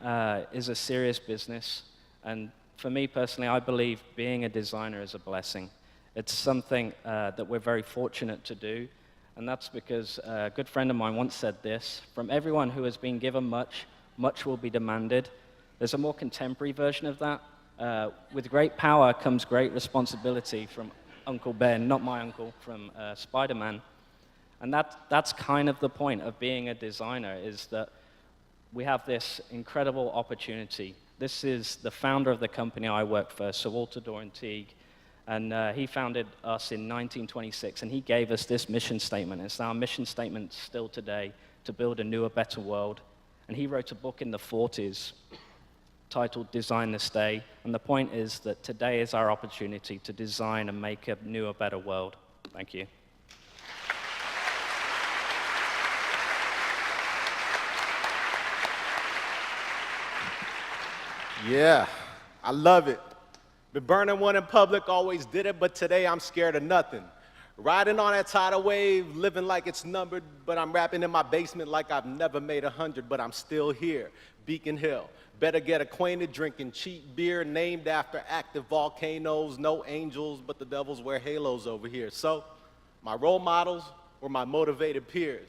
is a serious business, and for me personally, I believe being a designer is a blessing. It's something that we're very fortunate to do, and that's because a good friend of mine once said this: from everyone who has been given much, much will be demanded. There's a more contemporary version of that. With great power comes great responsibility, from Uncle Ben, not my uncle, from Spider-Man. And that's kind of the point of being a designer, is that we have this incredible opportunity. This is the founder of the company I work for, Sir Walter Doran-Teague, and he founded us in 1926, and he gave us this mission statement. It's our mission statement still today, to build a newer, better world. And he wrote a book in the 40s titled Design This Day, and the point is that today is our opportunity to design and make a newer, better world. Thank you. Yeah, I love it. Been burning one in public, always did it, but today I'm scared of nothing. Riding on that tidal wave, living like it's numbered, but I'm rapping in my basement like I've never made 100, but I'm still here. Beacon Hill. Better get acquainted, drinking cheap beer named after active volcanoes. No angels, but the devils wear halos over here. So, my role models were my motivated peers.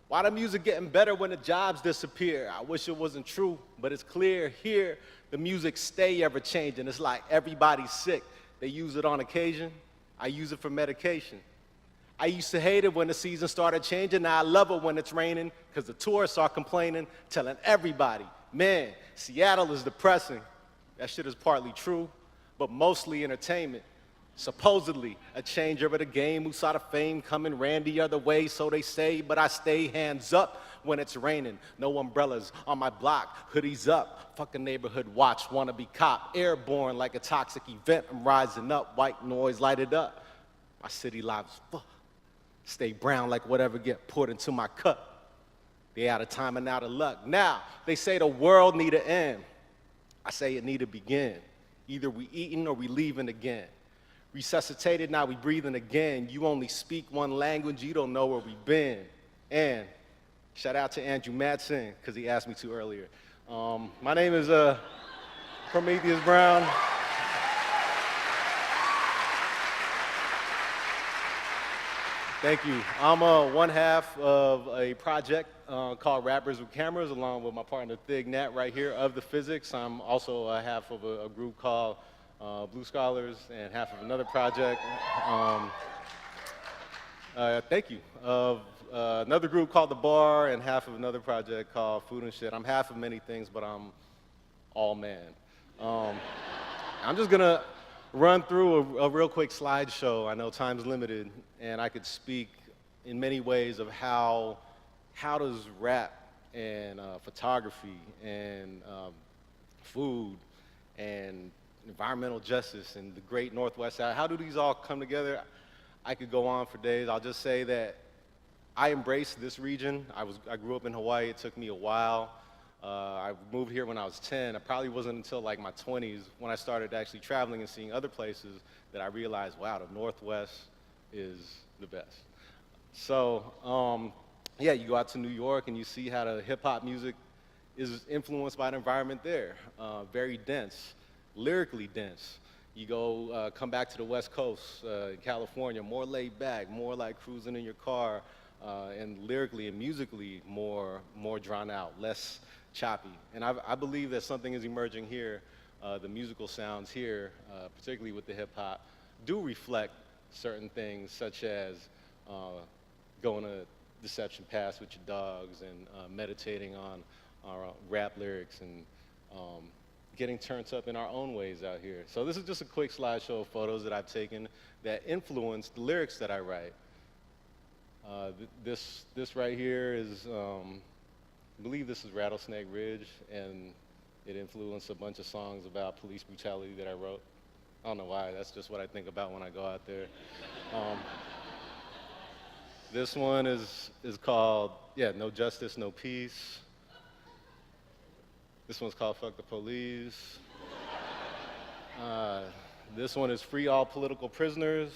Why the music getting better when the jobs disappear? I wish it wasn't true, but it's clear here. The music stay ever changing. It's like everybody's sick. They use it on occasion. I use it for medication. I used to hate it when the season started changing. Now I love it when it's raining, because the tourists are complaining, telling everybody, man, Seattle is depressing. That shit is partly true, but mostly entertainment. Supposedly a changer of the game, who saw the fame coming, ran the other way, so they say, but I stay hands up when it's raining. No umbrellas on my block, hoodies up, fuck a neighborhood watch, wanna be cop, airborne like a toxic event. I'm rising up, white noise lighted up. My city lives, stay brown like whatever get poured into my cup. They out of time and out of luck. Now, they say the world need an end. I say it need to begin. Either we eating or we leaving again. Resuscitated, now we breathing again. You only speak one language, you don't know where we've been. And shout out to Andrew Madsen, because he asked me to earlier. My name is Prometheus Brown. Thank you. I'm one half of a project called Rappers with Cameras, along with my partner Thig Nat right here of the Physics. I'm also a half of a group called Blue Scholars, and half of another project. Thank you. Of another group called The Bar, and half of another project called Food and Shit. I'm half of many things, but I'm all man. I'm just gonna run through a real quick slideshow. I know time's limited, and I could speak in many ways of how does rap and photography and food and environmental justice and the great Northwest Side, how do these all come together? I could go on for days. I'll just say that I embrace this region. I grew up in Hawaii. It took me a while. I moved here when I was 10. It probably wasn't until like my 20s when I started actually traveling and seeing other places that I realized, wow, the Northwest is the best. So, yeah, you go out to New York and you see how the hip-hop music is influenced by the environment there. Very dense, lyrically dense. You go, come back to the West Coast, California, more laid back, more like cruising in your car, and lyrically and musically more drawn out, less choppy. And I believe that something is emerging here. The musical sounds here, particularly with the hip hop, do reflect certain things such as going to Deception Pass with your dogs and meditating on our rap lyrics and getting turned up in our own ways out here. So this is just a quick slideshow of photos that I've taken that influenced the lyrics that I write. This right here is, I believe this is Rattlesnake Ridge, and it influenced a bunch of songs about police brutality that I wrote. I don't know why, that's just what I think about when I go out there. This one is called, No Justice, No Peace. This one's called Fuck the Police. This one is Free All Political Prisoners.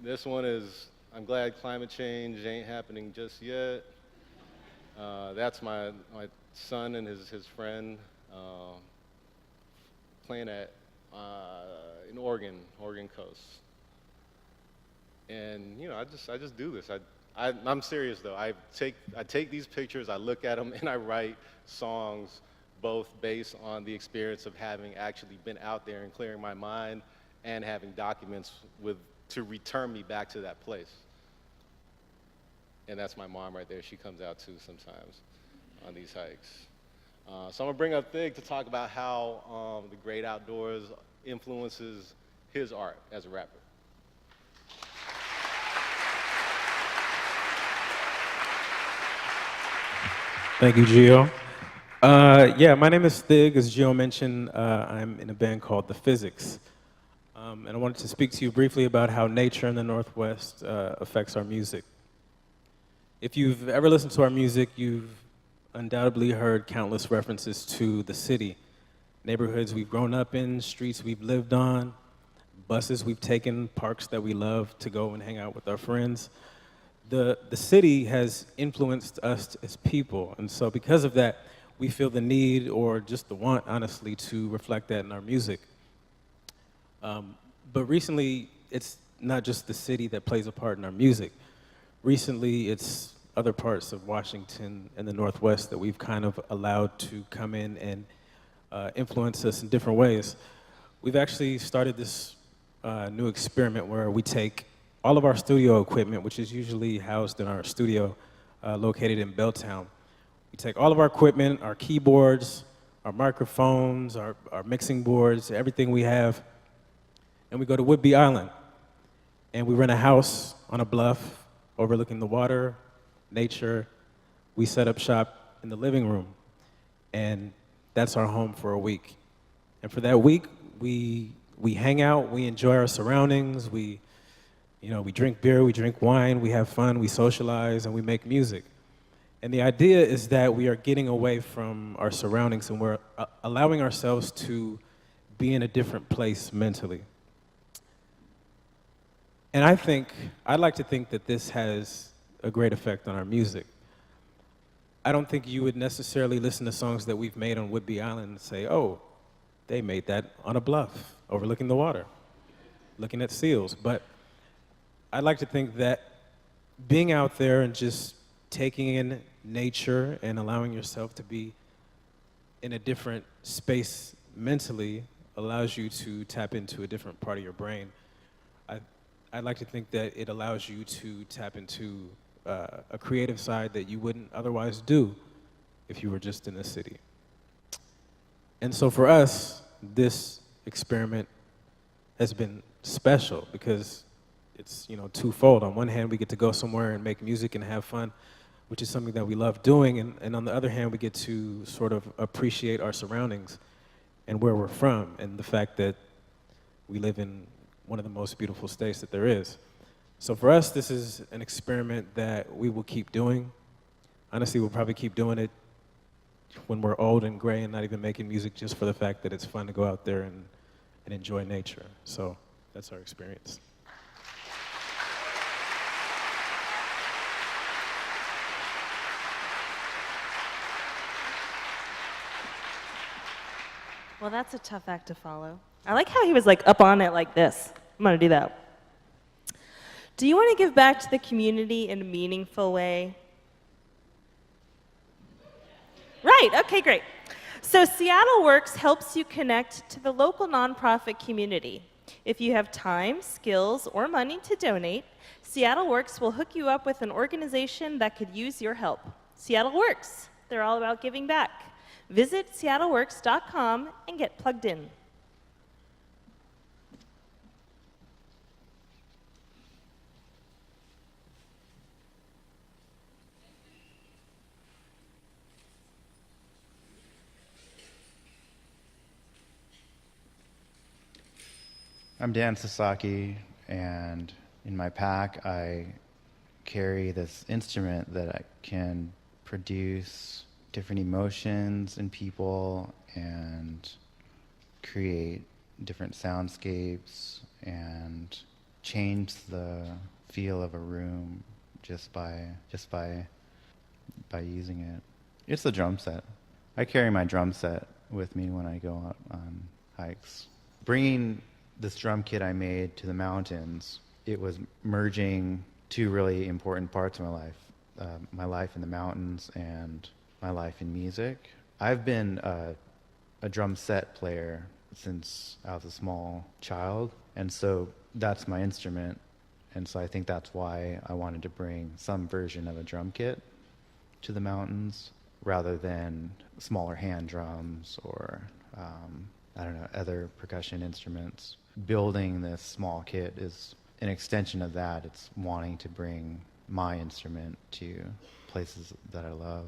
This one is I'm Glad Climate Change Ain't Happening Just Yet. That's my son and his friend playing at in Oregon coast. And you know, I just do this. I'm serious though. I take these pictures, I look at them, and I write songs both based on the experience of having actually been out there and clearing my mind, and having documents to return me back to that place. And that's my mom right there. She comes out too sometimes on these hikes. So I'm gonna bring up Thig to talk about how the great outdoors influences his art as a rapper. Thank you, Gio. Yeah, my name is Thig. As Gio mentioned, I'm in a band called The Physics. And I wanted to speak to you briefly about how nature in the Northwest affects our music. If you've ever listened to our music, you've undoubtedly heard countless references to the city. Neighborhoods we've grown up in, streets we've lived on, buses we've taken, parks that we love to go and hang out with our friends. The city has influenced us as people, and so because of that, we feel the need, or just the want, honestly, to reflect that in our music. But recently, it's not just the city that plays a part in our music. Recently, it's other parts of Washington and the Northwest that we've kind of allowed to come in and influence us in different ways. We've actually started this new experiment where we take all of our studio equipment, which is usually housed in our studio located in Belltown. We take all of our equipment, our keyboards, our microphones, our mixing boards, everything we have, and we go to Whidbey Island. And we rent a house on a bluff overlooking the water, nature. We set up shop in the living room, and that's our home for a week. And for that week, we hang out, we enjoy our surroundings, we drink beer, we drink wine, we have fun, we socialize, and we make music. And the idea is that we are getting away from our surroundings and we're allowing ourselves to be in a different place mentally. And I'd like to think that this has a great effect on our music. I don't think you would necessarily listen to songs that we've made on Whidbey Island and say, oh, they made that on a bluff, overlooking the water, looking at seals. But I'd like to think that being out there and just taking in nature and allowing yourself to be in a different space mentally allows you to tap into a different part of your brain. I'd like to think that it allows you to tap into a creative side that you wouldn't otherwise do if you were just in the city. And so for us, this experiment has been special because it's twofold. On one hand, we get to go somewhere and make music and have fun, which is something that we love doing. And on the other hand, we get to sort of appreciate our surroundings and where we're from and the fact that we live in one of the most beautiful states that there is. So for us, this is an experiment that we will keep doing. Honestly, we'll probably keep doing it when we're old and gray and not even making music, just for the fact that it's fun to go out there and enjoy nature. So that's our experience. Well, that's a tough act to follow. I like how he was like up on it like this. I'm gonna do that. Do you want to give back to the community in a meaningful way? Right, okay, great. So Seattle Works helps you connect to the local nonprofit community. If you have time, skills, or money to donate, Seattle Works will hook you up with an organization that could use your help. Seattle Works, they're all about giving back. Visit seattleworks.com and get plugged in. I'm Dan Sasaki, and in my pack I carry this instrument that I can produce different emotions in people and create different soundscapes and change the feel of a room just by using it. It's the drum set. I carry my drum set with me when I go out on hikes. Bringing this drum kit I made to the mountains, it was merging two really important parts of my life. My life in the mountains and my life in music. I've been a drum set player since I was a small child, and so that's my instrument, and so I think that's why I wanted to bring some version of a drum kit to the mountains rather than smaller hand drums or I don't know, other percussion instruments. Building this small kit is an extension of that. It's wanting to bring my instrument to places that I love.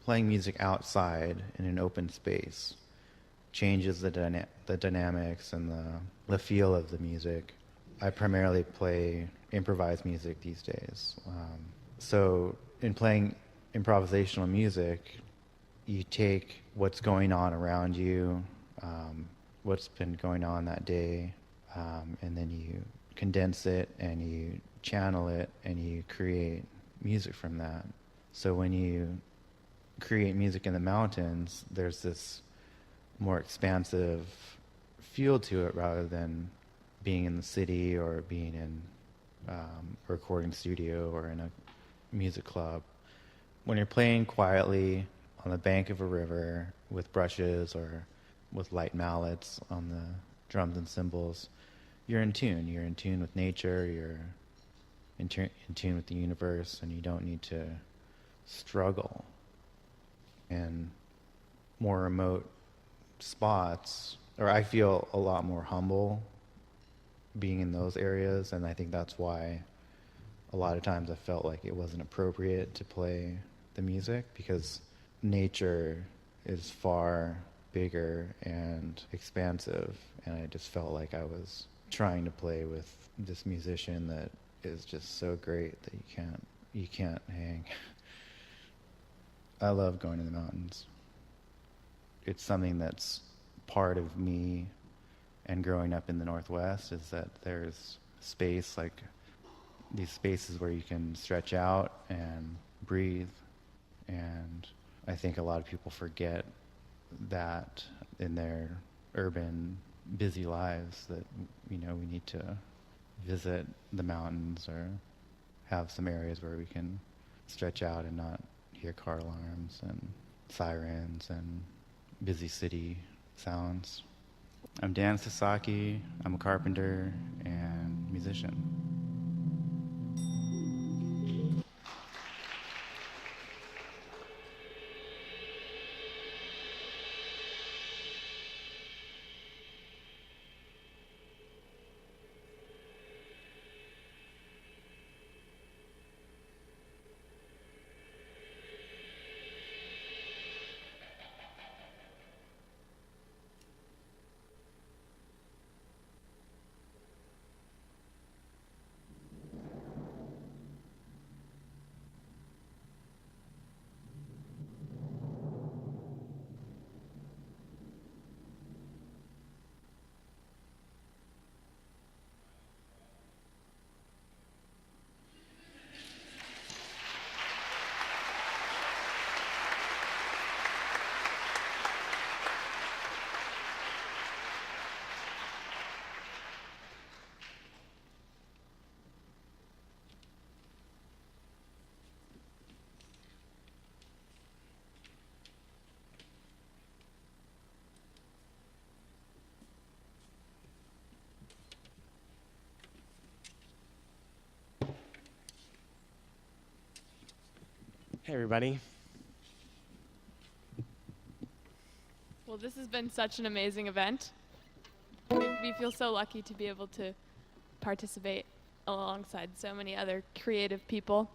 Playing music outside in an open space changes the dynamics and the feel of the music. I primarily play improvised music these days. So in playing improvisational music, you take what's going on around you, what's been going on that day, and then you condense it and you channel it and you create music from that. So when you create music in the mountains, there's this more expansive feel to it rather than being in the city or being in a recording studio or in a music club. When you're playing quietly on the bank of a river with brushes or with light mallets on the drums and cymbals, you're in tune. You're in tune with nature, you're in tune with the universe, and you don't need to struggle. And more remote spots, or I feel a lot more humble being in those areas, and I think that's why a lot of times I felt like it wasn't appropriate to play the music, because nature is far bigger and expansive, and I just felt like I was trying to play with this musician that is just so great that you can't hang. I love going to the mountains. It's something that's part of me, and growing up in the Northwest is that there's space, like these spaces where you can stretch out and breathe, and I think a lot of people forget that in their urban, busy lives, that, you know, we need to visit the mountains or have some areas where we can stretch out and not hear car alarms and sirens and busy city sounds. I'm Dan Sasaki. I'm a carpenter and musician. Hey, everybody. Well, this has been such an amazing event. We feel so lucky to be able to participate alongside so many other creative people.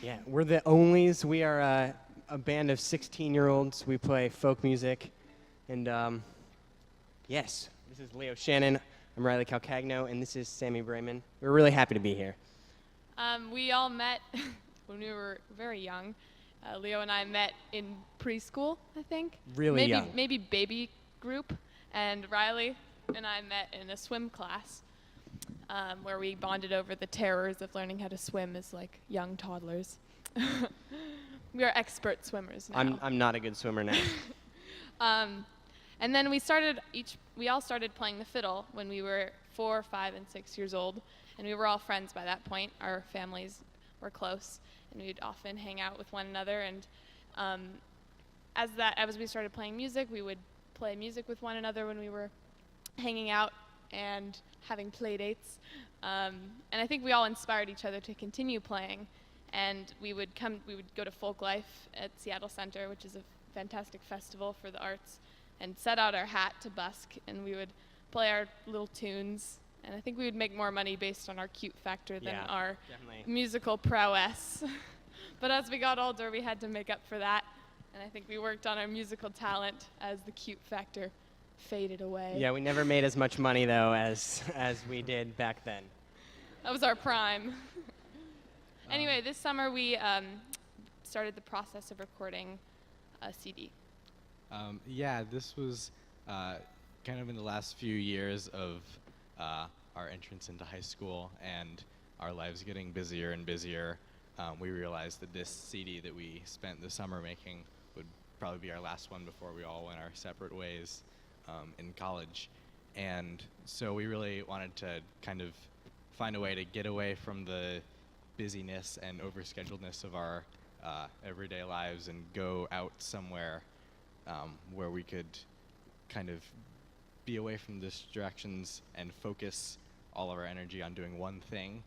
Yeah, we're the Onlys. We are a band of 16-year-olds. We play folk music. And yes, this is Leo Shannon. I'm Riley Calcagno, and this is Sammy Brayman. We're really happy to be here. We all met when we were very young. Leo and I met in preschool, I think. Really young. Maybe baby group. And Riley and I met in a swim class where we bonded over the terrors of learning how to swim as like young toddlers. We are expert swimmers now. I'm not a good swimmer now. And then we all started playing the fiddle when we were 4, 5, and 6 years old. And we were all friends by that point. Our families were close, and we'd often hang out with one another. And as we started playing music, we would play music with one another when we were hanging out and having play dates. And I think we all inspired each other to continue playing. And we would go to Folk Life at Seattle Center, which is a fantastic festival for the arts, and set out our hat to busk, and we would play our little tunes. And I think we would make more money based on our cute factor than our musical prowess. But as we got older, we had to make up for that. And I think we worked on our musical talent as the cute factor faded away. Yeah, we never made as much money, though, as we did back then. That was our prime. Anyway, this summer we started the process of recording a CD. Yeah, this was kind of in the last few years of our entrance into high school and our lives getting busier and busier. We realized that this CD that we spent the summer making would probably be our last one before we all went our separate ways in college. And so we really wanted to kind of find a way to get away from the busyness and overscheduledness of our everyday lives and go out somewhere where we could kind of be away from distractions and focus all of our energy on doing one thing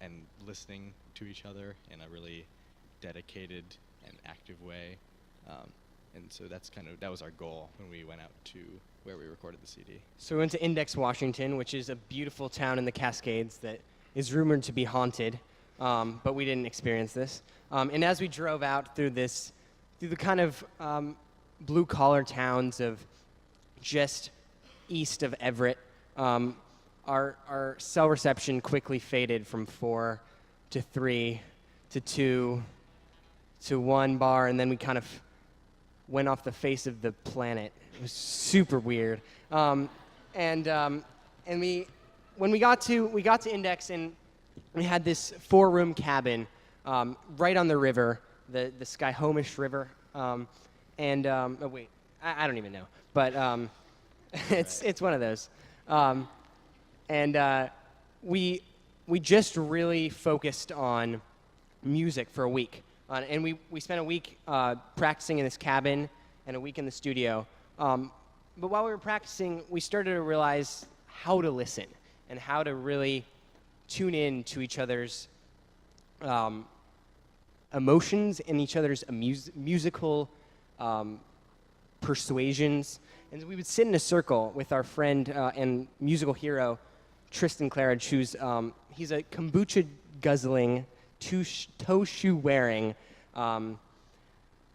and listening to each other in a really dedicated and active way. And so that was our goal when we went out to where we recorded the CD. So we went to Index, Washington, which is a beautiful town in the Cascades that is rumored to be haunted, but we didn't experience this. And as we drove out through the kind of blue-collar towns of just east of Everett, our cell reception quickly faded from 4 to 3 to 2 to 1 bar, and then we kind of went off the face of the planet. It was super weird. And when we got to Index, and we had this 4-room cabin right on the river, the Skyhomish River. Oh wait, I don't even know, but it's one of those. We just really focused on music for a week. And we spent a week practicing in this cabin and a week in the studio. But while we were practicing, we started to realize how to listen and how to really tune in to each other's emotions and each other's musical persuasions. And we would sit in a circle with our friend and musical hero, Tristan Claridge, he's a kombucha guzzling, toe shoe wearing,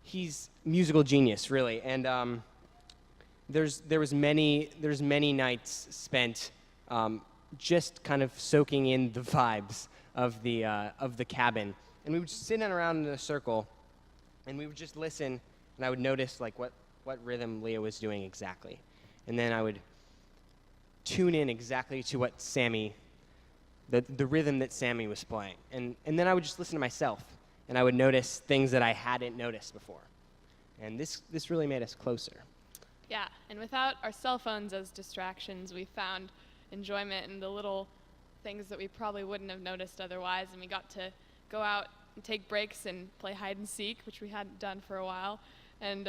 he's musical genius, really. And there's many nights spent just kind of soaking in the vibes of the cabin. And we would sit around in a circle, and we would just listen, and I would notice like what rhythm Leo was doing exactly. And then I would tune in exactly to what Sammy, the rhythm that Sammy was playing. And then I would just listen to myself, and I would notice things that I hadn't noticed before. And this really made us closer. Yeah, and without our cell phones as distractions, we found enjoyment in the little things that we probably wouldn't have noticed otherwise, and we got to go out and take breaks and play hide and seek, which we hadn't done for a while. And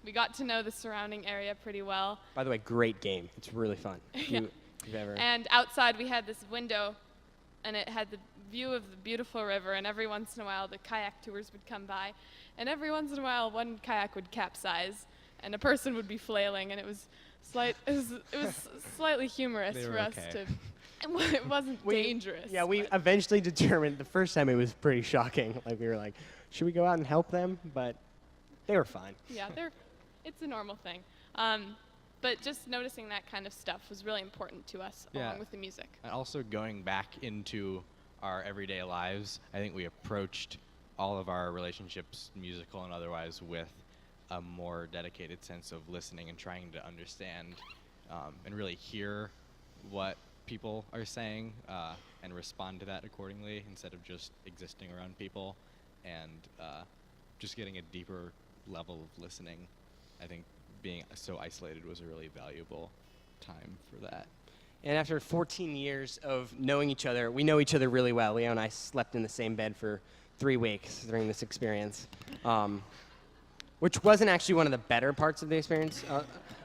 we got to know the surrounding area pretty well. By the way, great game. It's really fun. Yeah. If you've ever... And outside we had this window and it had the view of the beautiful river, and every once in a while the kayak tours would come by, and every once in a while one kayak would capsize, and a person would be flailing, and it was slightly humorous They were for us okay. to. It wasn't dangerous. Yeah, we eventually determined the first time it was pretty shocking. Like we were like, should we go out and help them? But they were fine. Yeah, it's a normal thing. But just noticing that kind of stuff was really important to us, along with the music. And also going back into our everyday lives, I think we approached all of our relationships, musical and otherwise, with a more dedicated sense of listening and trying to understand and really hear what people are saying and respond to that accordingly instead of just existing around people and just getting a deeper level of listening. I think being so isolated was a really valuable time for that. And after 14 years of knowing each other, we know each other really well. Leo and I slept in the same bed for 3 weeks during this experience, which wasn't actually one of the better parts of the experience,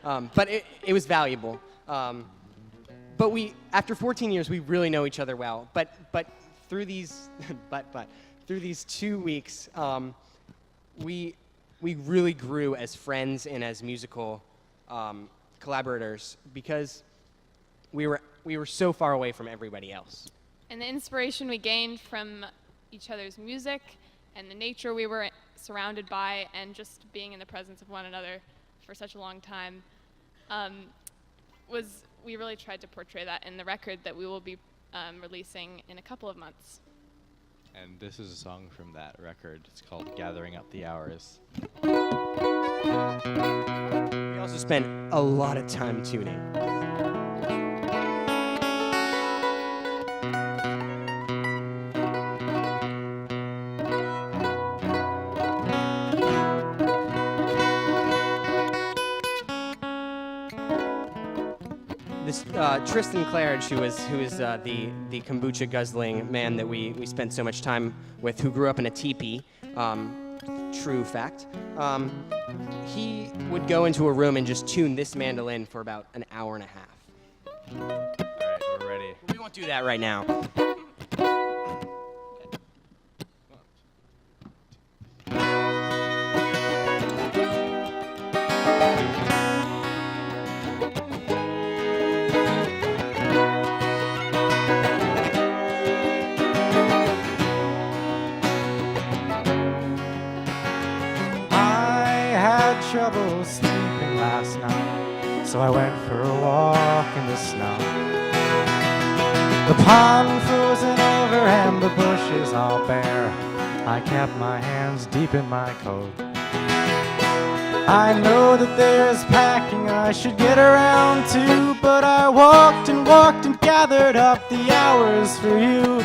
but it was valuable. But after 14 years, we really know each other well. But through these, through these 2 weeks, we really grew as friends and as musical collaborators because we were so far away from everybody else. And the inspiration we gained from each other's music and the nature we were surrounded by and just being in the presence of one another for such a long time we really tried to portray that in the record that we will be releasing in a couple of months. And this is a song from that record. It's called Gathering Up the Hours. We also spent a lot of time tuning. This Tristan Claridge, who is the kombucha guzzling man that we spent so much time with, who grew up in a teepee, true fact, he would go into a room and just tune this mandolin for about an hour and a half. All right, we're ready. We won't do that right now. Trouble sleeping last night, so I went for a walk in the snow. The pond frozen over and the bushes all bare. I kept my hands deep in my coat. I know that there's packing I should get around to, but I walked and gathered up the hours for you.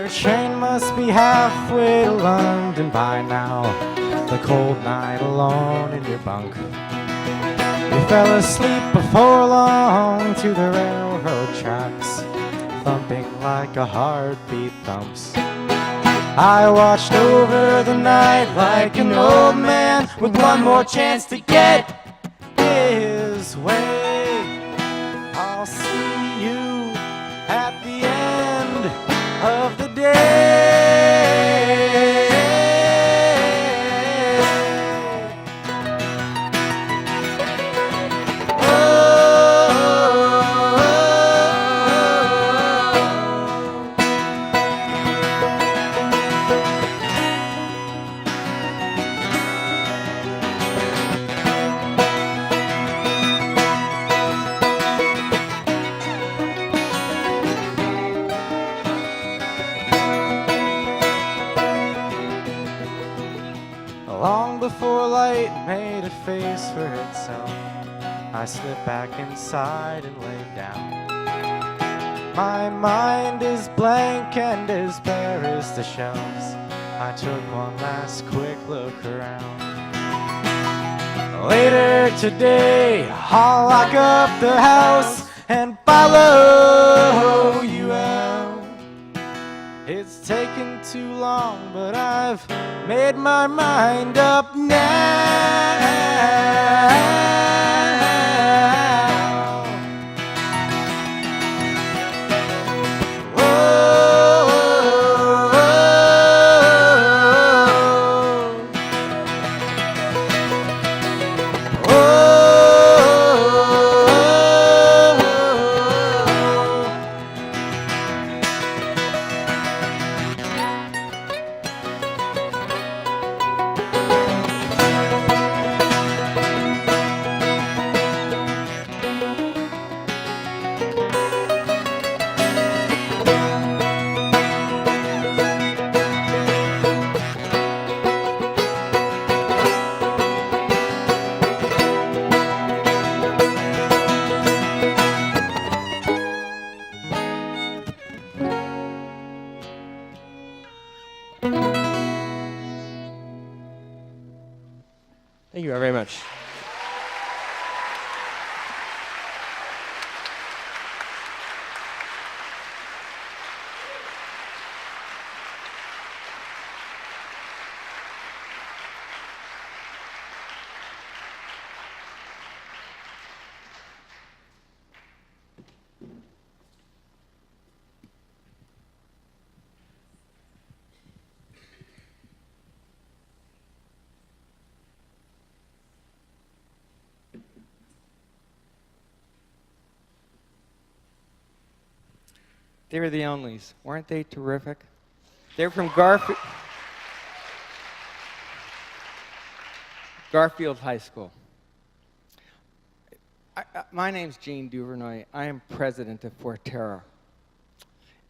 Train must be halfway to London by now. The cold night alone in your bunk. You fell asleep before long to the railroad tracks, thumping like a heartbeat thumps. I watched over the night like an old man with one more chance to get his way. I'll see you at the end of the day. Long before light made a face for itself, I slipped back inside and laid down. My mind is blank and as bare as the shelves. I took one last quick look around. Later today, I'll lock up the house and follow you out. It's taken too long, but I've made my mind up now. Thank you very much. They were the Onlys. Weren't they terrific? They're from Garfield High School. My name's Gene Duvernay. I am president of Forterra.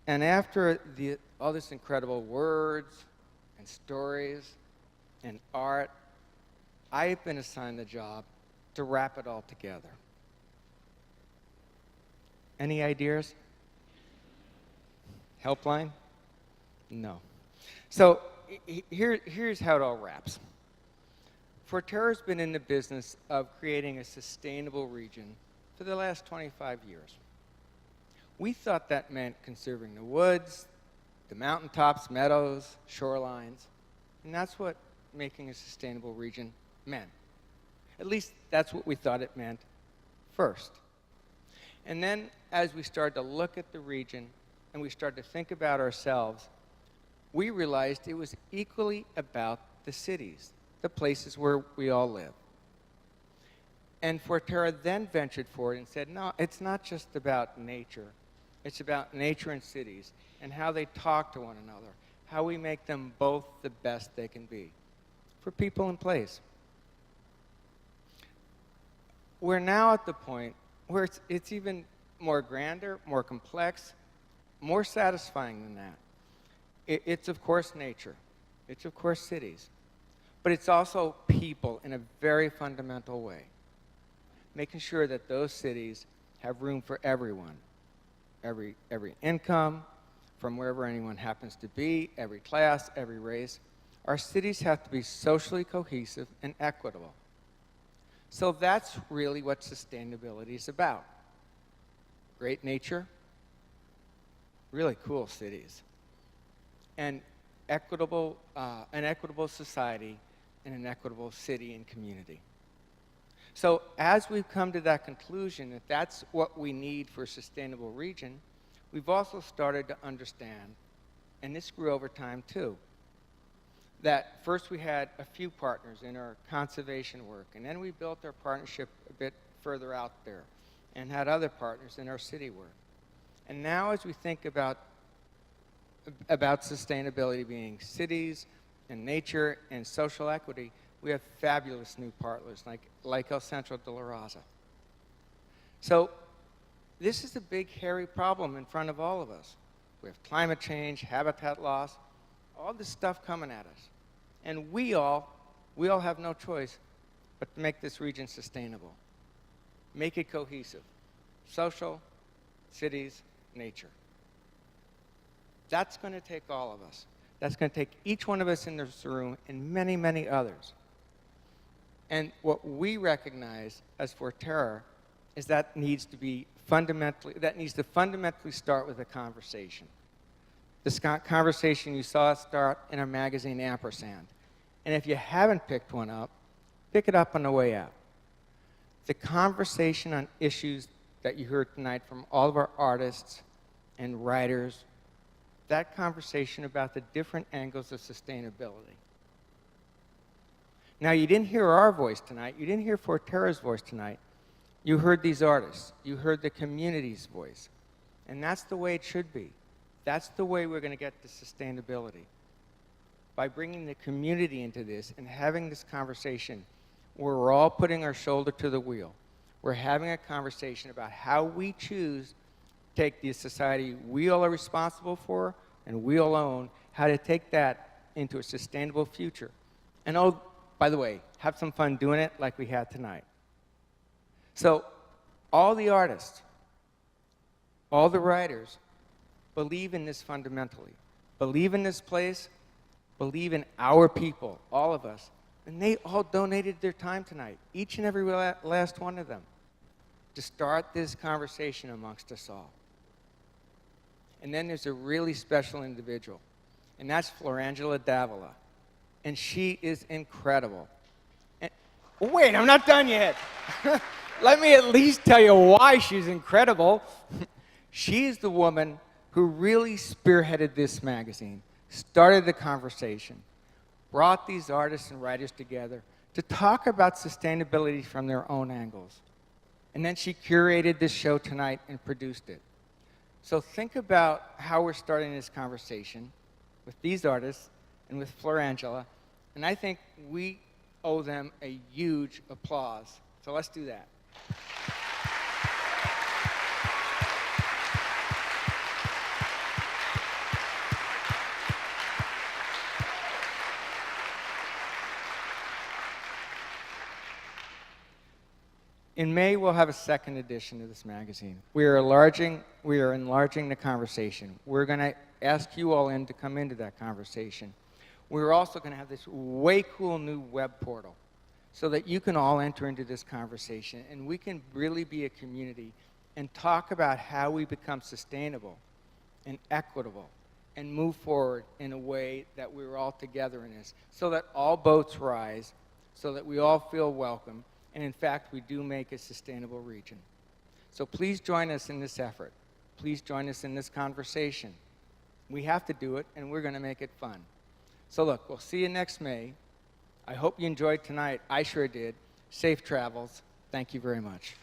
And after all this incredible words and stories and art, I've been assigned the job to wrap it all together. Any ideas? Helpline? No. So here's how it all wraps. Forterra's been in the business of creating a sustainable region for the last 25 years. We thought that meant conserving the woods, the mountaintops, meadows, shorelines, and that's what making a sustainable region meant. At least that's what we thought it meant first. And then as we started to look at the region and we started to think about ourselves, we realized it was equally about the cities, the places where we all live. And Forterra then ventured forward and said, no, it's not just about nature. It's about nature and cities and how they talk to one another, how we make them both the best they can be for people and place. We're now at the point where it's even more grander, more complex, more satisfying than that. It's of course nature. It's of course cities. But it's also people in a very fundamental way. Making sure that those cities have room for everyone. Every income, from wherever anyone happens to be, every class, every race. Our cities have to be socially cohesive and equitable. So that's really what sustainability is about. Great nature, really cool cities, and an equitable society and an equitable city and community. So as we've come to that conclusion that that's what we need for a sustainable region, we've also started to understand, and this grew over time too, that first we had a few partners in our conservation work, and then we built our partnership a bit further out there and had other partners in our city work. And now as we think about sustainability being cities and nature and social equity, we have fabulous new partners like El Centro de la Raza. So this is a big, hairy problem in front of all of us. We have climate change, habitat loss, all this stuff coming at us. And we all have no choice but to make this region sustainable. Make it cohesive. Social, cities, nature. That's going to take all of us. That's going to take each one of us in this room and many, many others. And what we recognize as Forterra is that needs to fundamentally start with a conversation. This conversation you saw start in our magazine, Ampersand. And if you haven't picked one up, pick it up on the way out. The conversation on issues that you heard tonight from all of our artists and writers, that conversation about the different angles of sustainability. Now, you didn't hear our voice tonight. You didn't hear Forterra's voice tonight. You heard these artists. You heard the community's voice. And that's the way it should be. That's the way we're going to get to sustainability. By bringing the community into this and having this conversation where we're all putting our shoulder to the wheel. We're having a conversation about how we choose to take the society we all are responsible for and we all own, how to take that into a sustainable future. And oh, by the way, have some fun doing it like we had tonight. So all the artists, all the writers, believe in this fundamentally. Believe in this place, believe in our people, all of us. And they all donated their time tonight, each and every last one of them, to start this conversation amongst us all. And then there's a really special individual, and that's Florangela Davila. And she is incredible. And, wait, I'm not done yet. Let me at least tell you why she's incredible. She's the woman who really spearheaded this magazine, started the conversation, brought these artists and writers together to talk about sustainability from their own angles. And then she curated this show tonight and produced it. So think about how we're starting this conversation with these artists and with Florangela, and I think we owe them a huge applause. So let's do that. In May, we'll have a second edition of this magazine. We are enlarging the conversation. We're going to ask you all in to come into that conversation. We're also going to have this way cool new web portal so that you can all enter into this conversation and we can really be a community and talk about how we become sustainable and equitable and move forward in a way that we're all together in this, so that all boats rise, so that we all feel welcome, and in fact, we do make a sustainable region. So please join us in this effort. Please join us in this conversation. We have to do it, and we're going to make it fun. So look, we'll see you next May. I hope you enjoyed tonight. I sure did. Safe travels. Thank you very much.